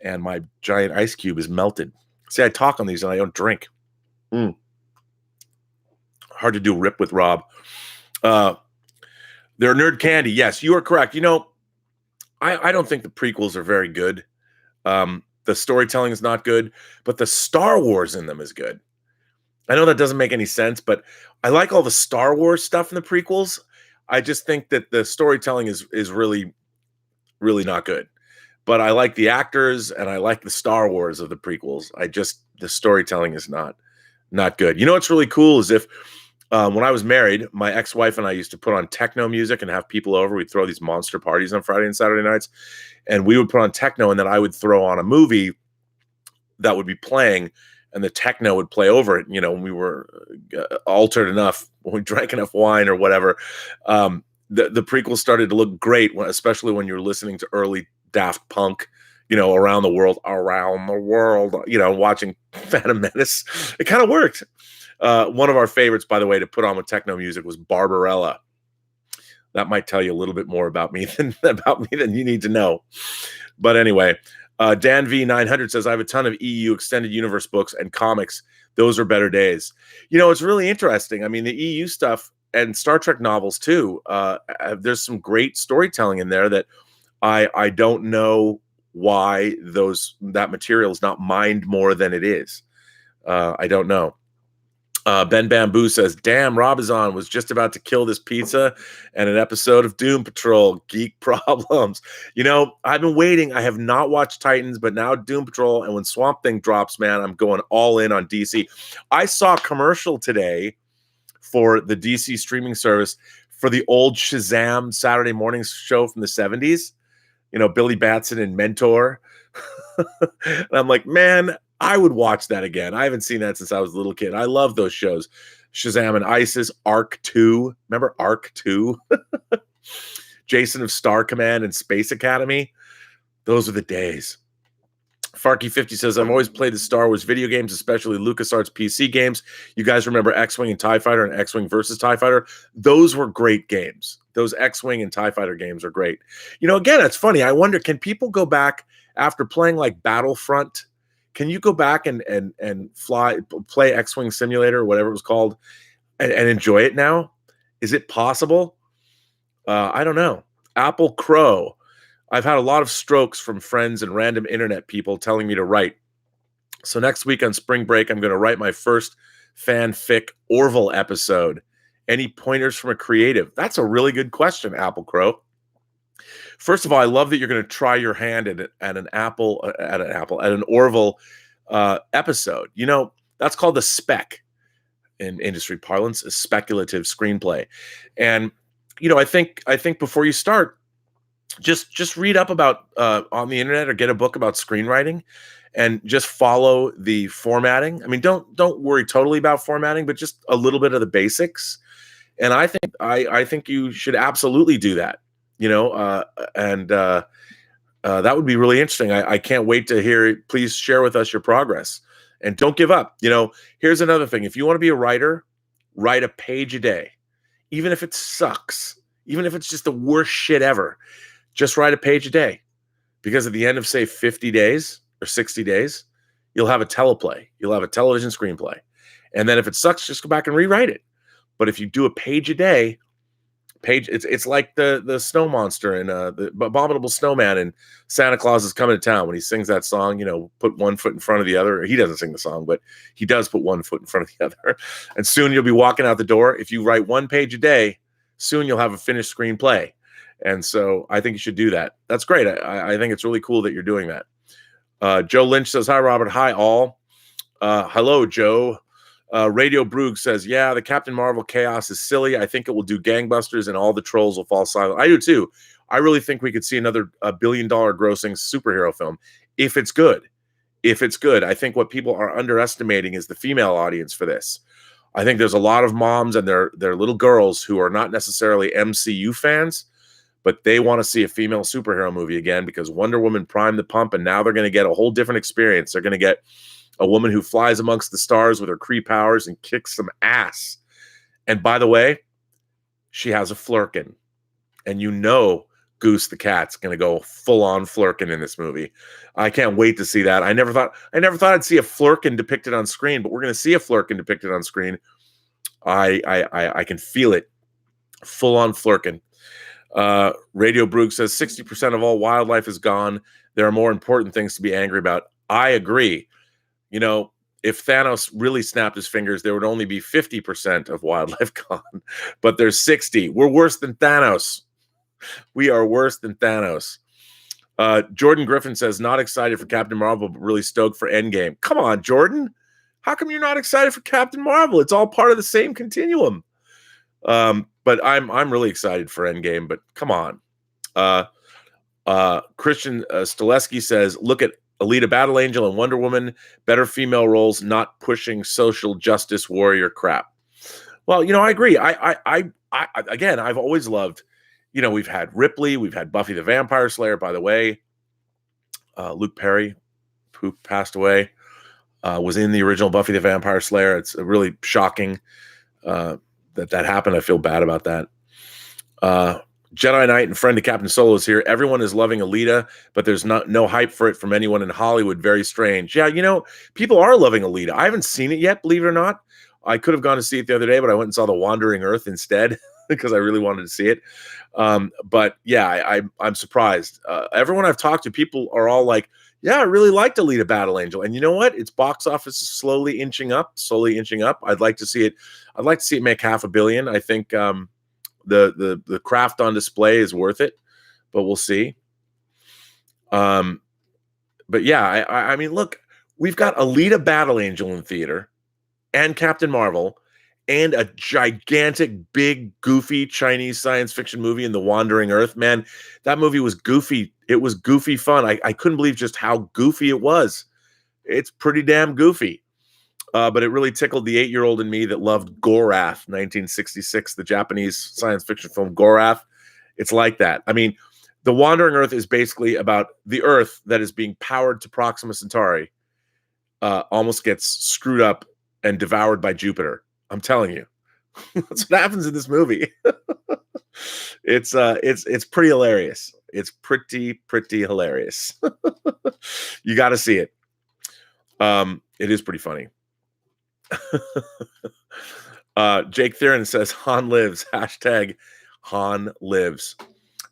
Speaker 1: and my giant ice cube is melted. See, I talk on these and I don't drink. Hard to do rip with Rob. They're nerd candy. Yes, you are correct. I don't think the prequels are very good. The storytelling is not good, but the Star Wars in them is good. I know that doesn't make any sense, but I like all the Star Wars stuff in the prequels. I just think that the storytelling is really, really not good. But I like the actors, and I like the Star Wars of the prequels. The storytelling is not good. What's really cool is if when I was married, my ex-wife and I used to put on techno music and have people over. We'd throw these monster parties on Friday and Saturday nights, and we would put on techno, and then I would throw on a movie that would be playing, and the techno would play over it. When we were altered enough, when we drank enough wine or whatever, the prequels started to look great, especially when you're listening to early Daft Punk, around the world, watching Phantom Menace. It kind of worked. One of our favorites, by the way, to put on with techno music was Barbarella. That might tell you a little bit more about me than you need to know. But anyway, Dan V900 says, I have a ton of EU extended universe books and comics. Those are better days. It's really interesting. I mean, the EU stuff and Star Trek novels too. There's some great storytelling in there that I don't know why that material is not mined more than it is. I don't know. Ben Bamboo says, damn, Rob is on, was just about to kill this pizza and an episode of Doom Patrol. Geek problems. I've been waiting. I have not watched Titans, but now Doom Patrol, and when Swamp Thing drops, man, I'm going all in on DC. I saw a commercial today for the DC streaming service for the old Shazam Saturday morning show from the 70s. Billy Batson and Mentor. And I'm like, man, I would watch that again. I haven't seen that since I was a little kid. I love those shows. Shazam and Isis, Arc 2. Remember Arc 2? Jason of Star Command and Space Academy. Those are the days. Farky50 says, I've always played the Star Wars video games, especially LucasArts PC games. You guys remember X-Wing and TIE Fighter and X-Wing versus TIE Fighter? Those were great games. Those X-Wing and TIE Fighter games are great. Again, it's funny. I wonder, can people go back after playing like Battlefront, can you go back and play X-Wing Simulator or whatever it was called and enjoy it now? Is it possible? I don't know. Apple Crow. I've had a lot of strokes from friends and random internet people telling me to write. So next week on spring break, I'm going to write my first fanfic Orville episode. Any pointers from a creative? That's a really good question, Apple Crow. First of all, I love that you're going to try your hand at an Orville episode. You know, that's called the spec in industry parlance, a speculative screenplay. And you know, I think before you start, just read up about on the internet or get a book about screenwriting, and just follow the formatting. I mean, don't worry totally about formatting, but just a little bit of the basics. And I think you should absolutely do that. You know, that would be really interesting. I can't wait to hear it. Please share with us your progress and don't give up. You know, here's another thing. If you want to be a writer, write a page a day, even if it sucks, even if it's just the worst shit ever, just write a page a day, because at the end of say 50 days or 60 days, you'll have a teleplay. You'll have a television screenplay. And then if it sucks, just go back and rewrite it. But if you do a page a day, it's like the snow monster and the abominable snowman and Santa Claus is Coming to Town, when he sings that song, you know, put one foot in front of the other. He doesn't sing the song, but he does put one foot in front of the other. And soon you'll be walking out the door. If you write one page a day, soon you'll have a finished screenplay. And so I think you should do that. That's great. I think it's really cool that you're doing that. Joe Lynch says, hi, Robert. Hi, all. Hello, Joe. Radio Broog says, yeah, the Captain Marvel chaos is silly. I think it will do gangbusters and all the trolls will fall silent. I do too. I really think we could see another $1 billion grossing superhero film if it's good. If it's good. I think what people are underestimating is the female audience for this. I think there's a lot of moms and their little girls who are not necessarily MCU fans, but they want to see a female superhero movie again because Wonder Woman primed the pump, and now they're going to get a whole different experience. They're going to get a woman who flies amongst the stars with her Kree powers and kicks some ass. And by the way, she has a flirkin. And you know Goose the cat's going to go full-on flirkin in this movie. I can't wait to see that. I never thought I'd see a flirkin depicted on screen, but we're going to see a flirkin depicted on screen. I can feel it. Full-on flirkin. Radio Broog says 60% of all wildlife is gone. There are more important things to be angry about. I agree. You know, if Thanos really snapped his fingers, there would only be 50% of wildlife gone, but there's 60. We're worse than Thanos. We are worse than Thanos. Jordan Griffin says, not excited for Captain Marvel, but really stoked for Endgame. Come on, Jordan. How come you're not excited for Captain Marvel? It's all part of the same continuum. But I'm really excited for Endgame, but come on. Christian Stileski says, look at Alita Battle Angel and Wonder Woman, better female roles, not pushing social justice warrior crap. Well, you know, I agree. Again, I've always loved, you know, we've had Ripley, we've had Buffy the Vampire Slayer, by the way. Luke Perry, who passed away, was in the original Buffy the Vampire Slayer. It's really shocking that happened. I feel bad about that. Jedi Knight and friend of Captain Solo is here. Everyone is loving Alita, but there's no hype for it from anyone in Hollywood. Very strange. Yeah, you know, people are loving Alita. I haven't seen it yet, believe it or not. I could have gone to see it the other day, but I went and saw The Wandering Earth instead because I really wanted to see it. But yeah, I'm surprised. Everyone I've talked to, people are all like, yeah, I really liked Alita Battle Angel. And you know what? Its box office is slowly inching up. I'd like to see it. I'd like to see it make $500 million. I think the craft on display is worth it, but we'll see. But yeah, I mean, look, we've got Alita Battle Angel in theater and Captain Marvel and a gigantic, big, goofy Chinese science fiction movie in The Wandering Earth. Man, that movie was goofy. It was goofy fun. I couldn't believe just how goofy it was. It's pretty damn goofy. But it really tickled the 8-year-old in me that loved Gorath, 1966, the Japanese science fiction film Gorath. It's like that. I mean, The Wandering Earth is basically about the Earth that is being powered to Proxima Centauri, almost gets screwed up and devoured by Jupiter. I'm telling you, that's what happens in this movie. It's pretty hilarious. It's pretty hilarious. You got to see it. It is pretty funny. Jake Theron says Han lives. Hashtag Han lives.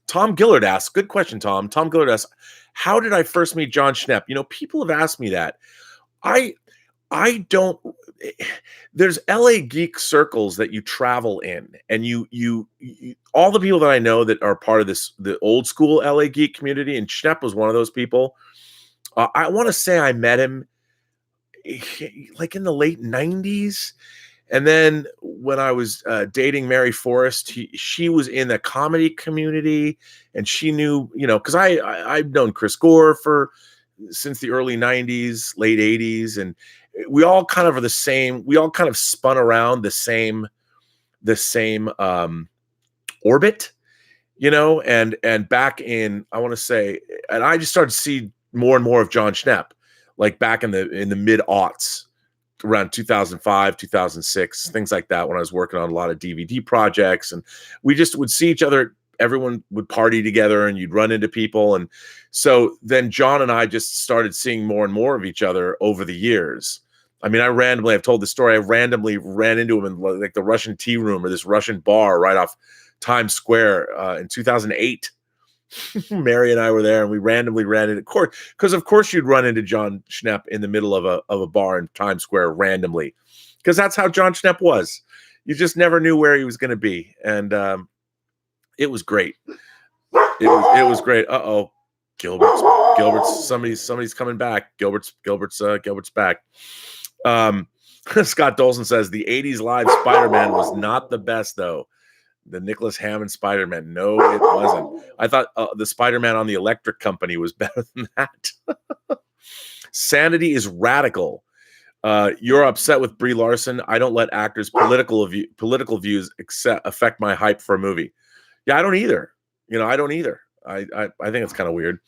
Speaker 1: Tom Gillard asks, good question, Tom. Tom Gillard asks, how did I first meet John Schnepp? You know, people have asked me that. I don't. There's LA geek circles that you travel in, and you all the people that I know that are part of the old school LA geek community, and Schnepp was one of those people. I want to say I met him like in the late 90s. And then when I was dating Mary Forrest, she was in the comedy community, and she knew, you know, because I've known Chris Gore since the early 90s, late 80s, and we all kind of are the same. We all kind of spun around the same orbit, you know, and back in, I want to say, and I just started to see more and more of John Schnepp, like back in the mid aughts, around 2005, 2006, things like that, when I was working on a lot of DVD projects, and we just would see each other. Everyone would party together, and you'd run into people. And so then John and I just started seeing more and more of each other over the years. I mean, I've told the story, I randomly ran into him in like the Russian tea room or this Russian bar right off Times Square in 2008. Mary and I were there, and we randomly ran into court because, of course, you'd run into John Schnepp in the middle of a bar in Times Square randomly, because that's how John Schnepp was. You just never knew where he was going to be, and it was great. It was great. Gilbert's somebody's coming back. Gilbert's back. Scott Dolson says the '80s live Spider-Man was not the best though. The Nicholas Hammond Spider-Man. No, it wasn't. I thought the Spider-Man on the Electric Company was better than that. Sanity is radical. You're upset with Brie Larson. I don't let actors' political views affect my hype for a movie. Yeah, I don't either. You know, I don't either. I think it's kind of weird.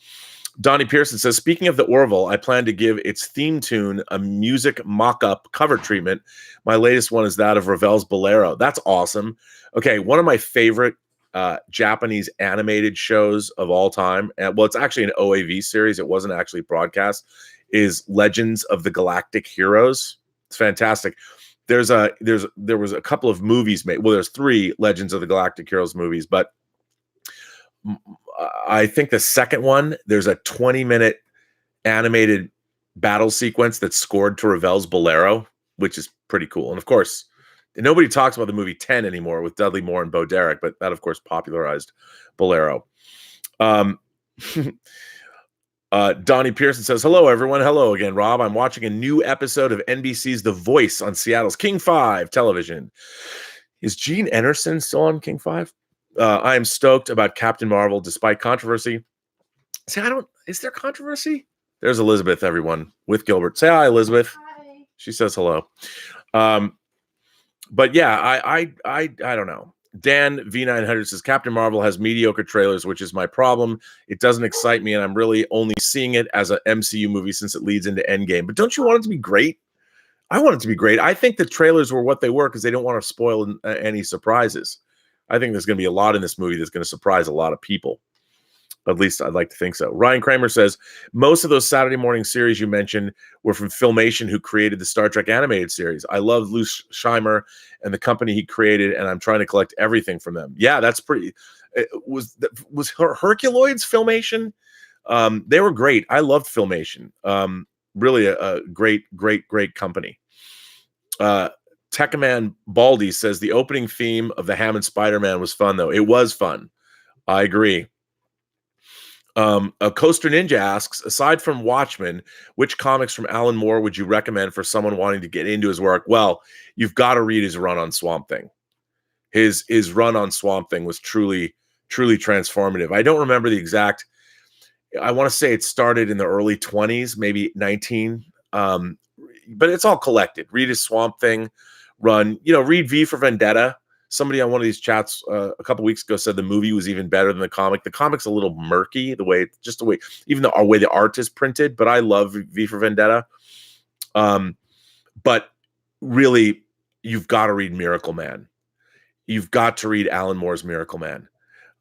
Speaker 1: Donnie Pearson says, speaking of the Orville, I plan to give its theme tune a music mock-up cover treatment. My latest one is that of Ravel's Bolero. That's awesome. Okay, one of my favorite Japanese animated shows of all time, well, it's actually an OAV series. It wasn't actually broadcast, is Legends of the Galactic Heroes. It's fantastic. There was a couple of movies made. Well, there's 3 Legends of the Galactic Heroes movies, but I think the second one, there's a 20-minute animated battle sequence that's scored to Ravel's Bolero, which is pretty cool. And of course, nobody talks about the movie 10 anymore with Dudley Moore and Bo Derek, but that, of course, popularized Bolero. Donnie Pearson says, hello, everyone. Hello again, Rob. I'm watching a new episode of NBC's The Voice on Seattle's King 5 television. Is Gene Anderson still on King 5? I am stoked about Captain Marvel, despite controversy. See, is there controversy? There's Elizabeth, everyone, with Gilbert. Say hi, Elizabeth.
Speaker 2: Hi.
Speaker 1: She says hello. But yeah, I don't know. Dan V900 says, Captain Marvel has mediocre trailers, which is my problem. It doesn't excite me, and I'm really only seeing it as an MCU movie since it leads into Endgame. But don't you want it to be great? I want it to be great. I think the trailers were what they were because they don't want to spoil any surprises. I think there's going to be a lot in this movie that's going to surprise a lot of people. At least I'd like to think so. Ryan Kramer says, most of those Saturday morning series you mentioned were from Filmation, who created the Star Trek animated series. I love Lou Scheimer and the company he created, and I'm trying to collect everything from them. Yeah, that's pretty. Was Herculoids Filmation? They were great. I loved Filmation. Really a great company. Techaman Baldy says the opening theme of the Hammond Spider-Man was fun, though. It was fun. I agree. A Coaster Ninja asks, aside from Watchmen, which comics from Alan Moore would you recommend for someone wanting to get into his work? Well, you've got to read his run on Swamp Thing. His run on Swamp Thing was truly transformative. I don't remember the exact. I want to say it started in the early 20s, maybe 19. But it's all collected. Read his Swamp Thing run. You know, read V for Vendetta. Somebody on one of these chats a couple weeks ago said the movie was even better than the comic. The comic's a little murky, even the way the art is printed. But I love V for Vendetta. But really, you've got to read Miracle Man. You've got to read Alan Moore's Miracle Man.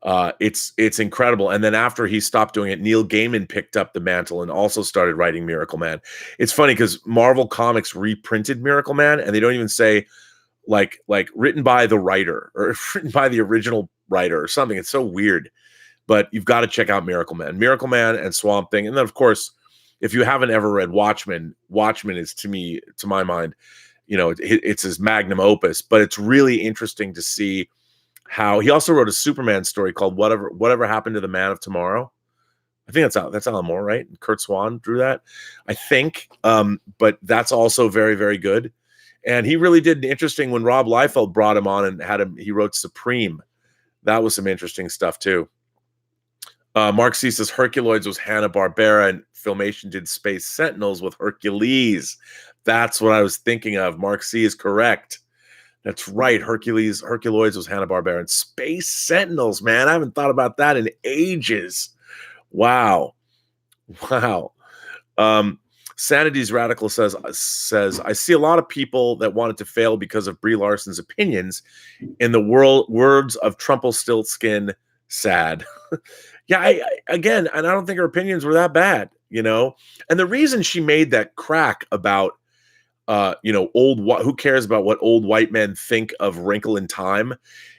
Speaker 1: It's incredible. And then after he stopped doing it, Neil Gaiman picked up the mantle and also started writing Miracle Man. It's funny because Marvel Comics reprinted Miracle Man, and they don't even say like written by the writer or written by the original writer or something. It's so weird. But you've got to check out Miracle Man and Swamp Thing. And then, of course, if you haven't ever read Watchmen, Watchmen is, to my mind, it's his magnum opus. But it's really interesting to see how he also wrote a Superman story called Whatever Happened to the Man of Tomorrow. I think that's Alan Moore, right? Kurt Swan drew that, I think. But that's also very, very good. And he really did interesting when Rob Liefeld brought him on and he wrote Supreme. That was some interesting stuff too. Mark C says Herculoids was Hanna-Barbera and Filmation did Space Sentinels with Hercules. That's what I was thinking of. Mark C is correct. That's right. Herculoids was Hanna-Barbera and Space Sentinels, man. I haven't thought about that in ages. Wow. Sanity's Radical says, I see a lot of people that wanted to fail because of Brie Larson's opinions. In the words of Trumpelstiltskin, sad. Yeah, again, and I don't think her opinions were that bad, And the reason she made that crack about, who cares about what old white men think of Wrinkle in Time?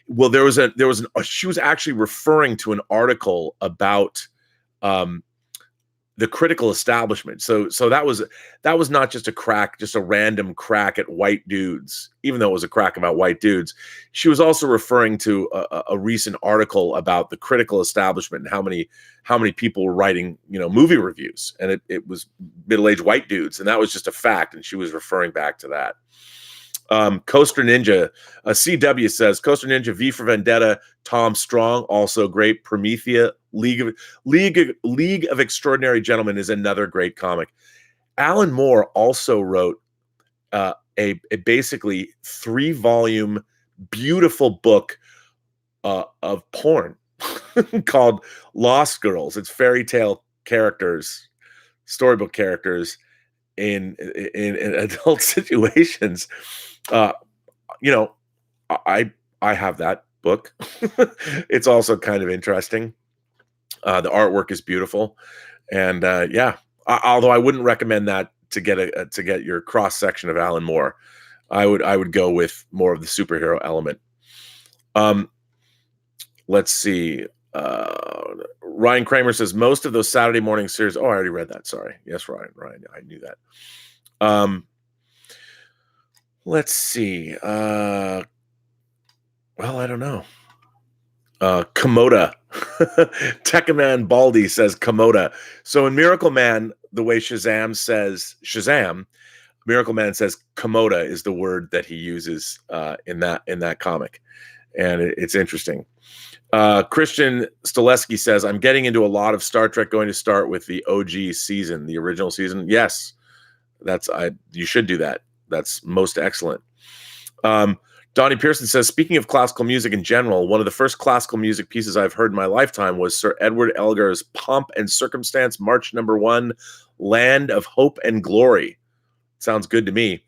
Speaker 1: Well, she was actually referring to an article about the critical establishment. So that was not just a random crack at white dudes, even though it was a crack about white dudes. She was also referring to a recent article about the critical establishment and how many people were writing, movie reviews, and it was middle-aged white dudes, and that was just a fact, and she was referring back to that. Coaster Ninja, CW says Coaster Ninja, V for Vendetta, Tom Strong, also great. Promethea, League of Extraordinary Gentlemen is another great comic. Alan Moore also wrote a basically 3-volume beautiful book of porn called Lost Girls. It's fairy tale characters, storybook characters in adult situations. I have that book. It's also kind of interesting. The artwork is beautiful, and although I wouldn't recommend that to get your cross section of Alan Moore. I would go with more of the superhero element. Let's see. Ryan Kramer says most of those Saturday morning series. Oh, I already read that. Sorry. Yes, Ryan, I knew that. Let's see. Well, I don't know. Komoda. Tekaman Baldy says Komoda. So in Miracle Man, the way Shazam says Shazam, Miracle Man says Komoda is the word that he uses in that comic. And it's interesting. Christian Stileski says, I'm getting into a lot of Star Trek, going to start with the OG season, the original season. Yes, you should do that. That's most excellent. Donnie Pearson says, speaking of classical music in general, one of the first classical music pieces I've heard in my lifetime was Sir Edward Elgar's Pomp and Circumstance, March No. 1, Land of Hope and Glory. Sounds good to me.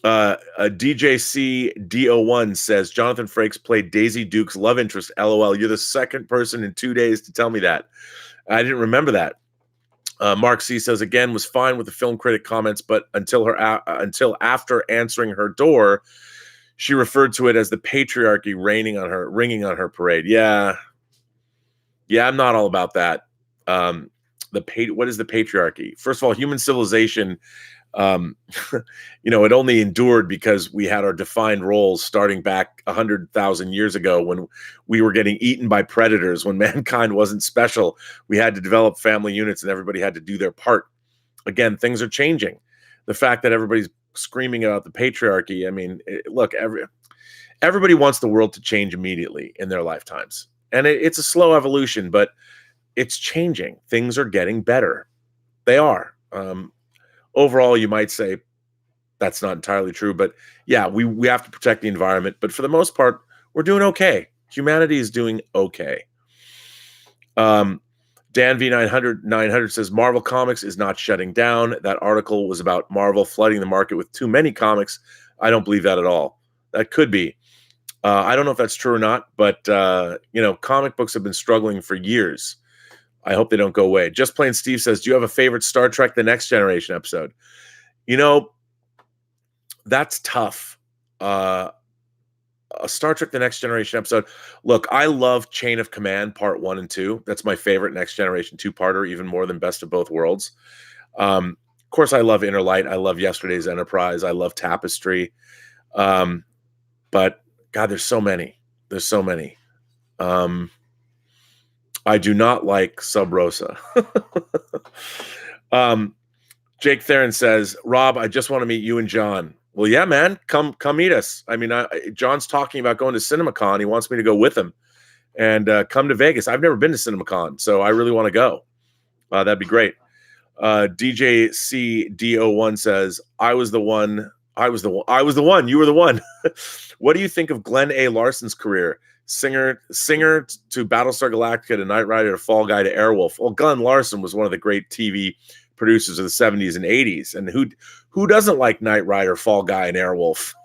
Speaker 1: DJC D01 says, Jonathan Frakes played Daisy Duke's love interest. LOL. You're the second person in 2 days to tell me that. I didn't remember that. Mark C says, again, was fine with the film critic comments, but until after answering her door, she referred to it as the patriarchy ringing on her parade. Yeah, I'm not all about that. What is the patriarchy? First of all, human civilization, it only endured because we had our defined roles starting back 100,000 years ago when we were getting eaten by predators, when mankind wasn't special. We had to develop family units and everybody had to do their part. Again, things are changing. The fact that everybody's screaming about the patriarchy, I mean, look, everybody wants the world to change immediately in their lifetimes. And it's a slow evolution, but it's changing. Things are getting better. They are. Overall, you might say that's not entirely true, but yeah, we have to protect the environment. But for the most part, we're doing okay. Humanity is doing okay. Dan V900 says Marvel Comics is not shutting down. That article was about Marvel flooding the market with too many comics. I don't believe that at all. That could be. I don't know if that's true or not, but comic books have been struggling for years. I hope they don't go away. Just Plain Steve says, do you have a favorite Star Trek The Next Generation episode? That's tough. A Star Trek The Next Generation episode. Look, I love Chain of Command Part 1 and 2. That's my favorite Next Generation two-parter, even more than Best of Both Worlds. Of course, I love Inner Light. I love Yesterday's Enterprise. I love Tapestry. But, God, there's so many. There's so many. I do not like Sub Rosa. Jake Theron says, Rob, I just want to meet you and John. Well, yeah, man, come meet us. I mean, John's talking about going to CinemaCon. He wants me to go with him and come to Vegas. I've never been to CinemaCon, so I really want to go. That'd be great. DJ CDO1 says, I was the one. You were the one. What do you think of Glenn A. Larson's career? Singer to Battlestar Galactica to Knight Rider to Fall Guy to Airwolf. Well, Glenn Larson was one of the great TV producers of the 70s and 80s. And who doesn't like Knight Rider, Fall Guy, and Airwolf?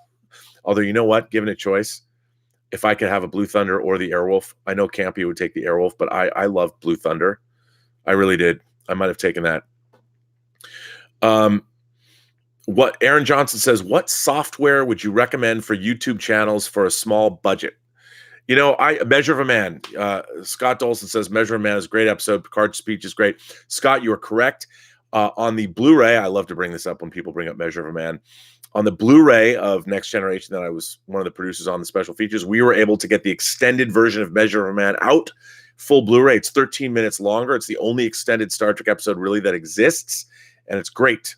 Speaker 1: Although, you know what? Given a choice, if I could have a Blue Thunder or the Airwolf, I know Campy would take the Airwolf, but I love Blue Thunder. I really did. I might have taken that. What Aaron Johnson says, what software would you recommend for YouTube channels for a small budget? Measure of a Man. Scott Dolson says Measure of a Man is a great episode. Picard's speech is great. Scott, you are correct. On the Blu-ray, I love to bring this up when people bring up Measure of a Man. On the Blu-ray of Next Generation that I was one of the producers on the special features, we were able to get the extended version of Measure of a Man out, full Blu-ray. It's 13 minutes longer. It's the only extended Star Trek episode really that exists, and it's great.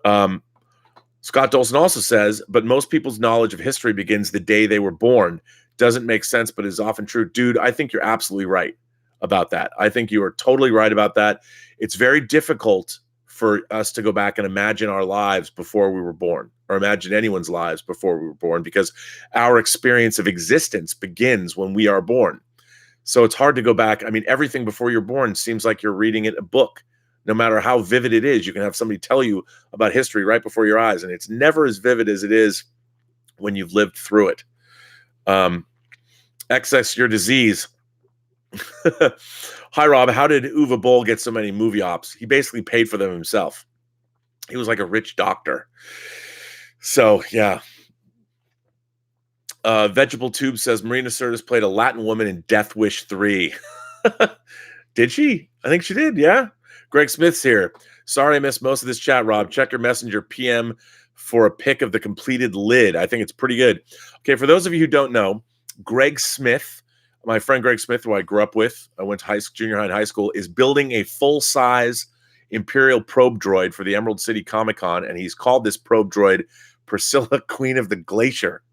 Speaker 1: Scott Dolson also says, but most people's knowledge of history begins the day they were born. Doesn't make sense, but is often true. Dude, I think you're absolutely right about that. I think you are totally right about that. It's very difficult for us to go back and imagine our lives before we were born, or imagine anyone's lives before we were born, because our experience of existence begins when we are born. So it's hard to go back. I mean, everything before you're born seems like you're reading it in a book. No matter how vivid it is, you can have somebody tell you about history right before your eyes, and it's never as vivid as it is when you've lived through it. XX Your Disease. Hi, Rob. How did Uwe Boll get so many movie ops? He basically paid for them himself. He was like a rich doctor. So, yeah. Vegetable Tube says Marina Sirtis played a Latin woman in Death Wish 3. Did she? I think she did, yeah. Greg Smith's here. Sorry I missed most of this chat, Rob. Check your messenger PM for a pic of the completed lid. I think it's pretty good. Okay, for those of you who don't know, Greg Smith, my friend Greg Smith, who I grew up with, I went to junior high and high school, is building a full-size Imperial probe droid for the Emerald City Comic-Con, and he's called this probe droid Priscilla, Queen of the Glacier.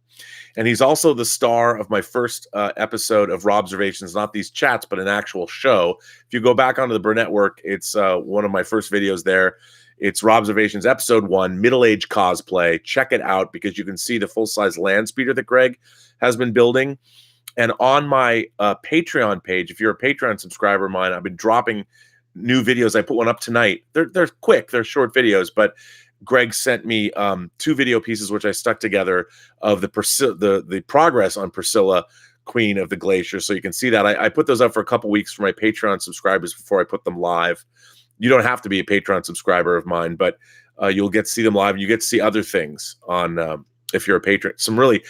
Speaker 1: And he's also the star of my first episode of Robservations, not these chats, but an actual show. If you go back onto the Burnettwork, it's one of my first videos there. It's Robservations Episode 1, Middle-Age Cosplay. Check it out because you can see the full-size land speeder that Greg has been building. And on my Patreon page, if you're a Patreon subscriber of mine, I've been dropping new videos. I put one up tonight. They're quick. They're short videos, but Greg sent me 2 video pieces, which I stuck together, of the progress on Priscilla, Queen of the Glacier. So you can see that. I put those up for a couple weeks for my Patreon subscribers before I put them live. You don't have to be a Patreon subscriber of mine, but you'll get to see them live. And you get to see other things on if you're a patron. Some really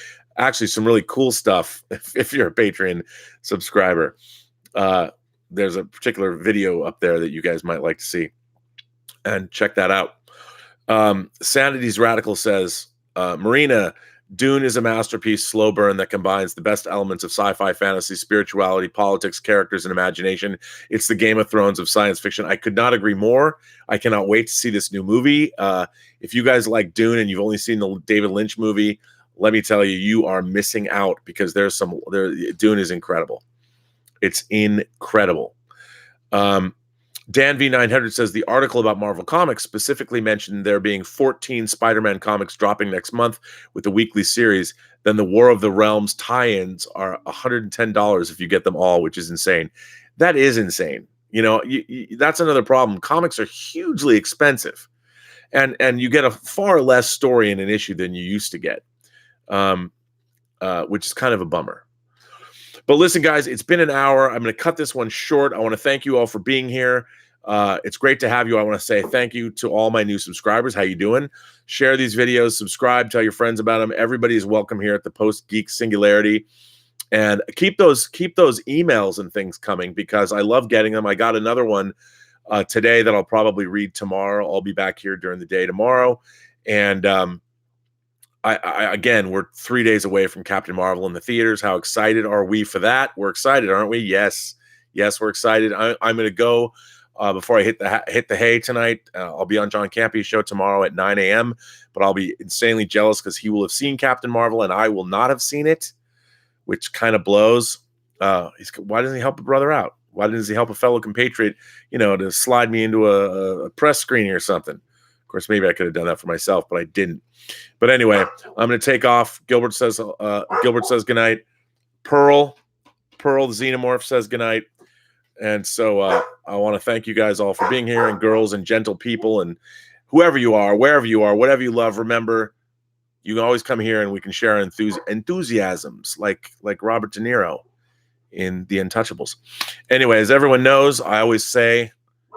Speaker 1: cool stuff if you're a Patreon subscriber. There's a particular video up there that you guys might like to see. And check that out. Sanity's Radical says, Marina, Dune is a masterpiece, slow burn that combines the best elements of sci-fi, fantasy, spirituality, politics, characters, and imagination. It's the Game of Thrones of science fiction. I could not agree more. I cannot wait to see this new movie. If you guys like Dune and you've only seen the David Lynch movie, let me tell you, you are missing out because Dune is incredible. It's incredible. Dan V900 says the article about Marvel Comics specifically mentioned there being 14 Spider-Man comics dropping next month with a weekly series. Then the War of the Realms tie-ins are $110 if you get them all, which is insane. That is insane. That's another problem. Comics are hugely expensive, and you get a far less story in an issue than you used to get. which is kind of a bummer. But listen, guys, it's been an hour. I'm going to cut this one short. I want to thank you all for being here. It's great to have you. I want to say thank you to all my new subscribers. How you doing? Share these videos, subscribe, tell your friends about them. Everybody is welcome here at the Post-Geek Singularity. And keep those emails and things coming because I love getting them. I got another one today that I'll probably read tomorrow. I'll be back here during the day tomorrow. And again, we're 3 days away from Captain Marvel in the theaters. How excited are we for that? We're excited, aren't we? Yes, we're excited. I'm going to go before I hit the hay tonight. I'll be on John Campy's show tomorrow at 9 a.m., but I'll be insanely jealous because he will have seen Captain Marvel and I will not have seen it, which kind of blows. Why doesn't he help a brother out? Why doesn't he help a fellow compatriot, to slide me into a press screening or something? Of course, maybe I could have done that for myself, but I didn't. But anyway, I'm going to take off. Gilbert says goodnight. Pearl the Xenomorph says goodnight. And so I want to thank you guys all for being here, and girls and gentle people and whoever you are, wherever you are, whatever you love. Remember, you can always come here and we can share enthusiasms like Robert De Niro in The Untouchables. Anyway, as everyone knows, I always say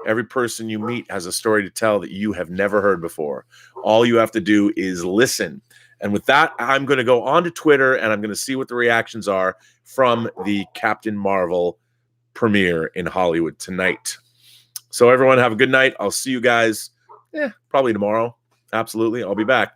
Speaker 1: every person you meet has a story to tell that you have never heard before. All you have to do is listen. And with that, I'm going to go on to Twitter and I'm going to see what the reactions are from the Captain Marvel premiere in Hollywood tonight. So everyone have a good night. I'll see you guys probably tomorrow. Absolutely. I'll be back.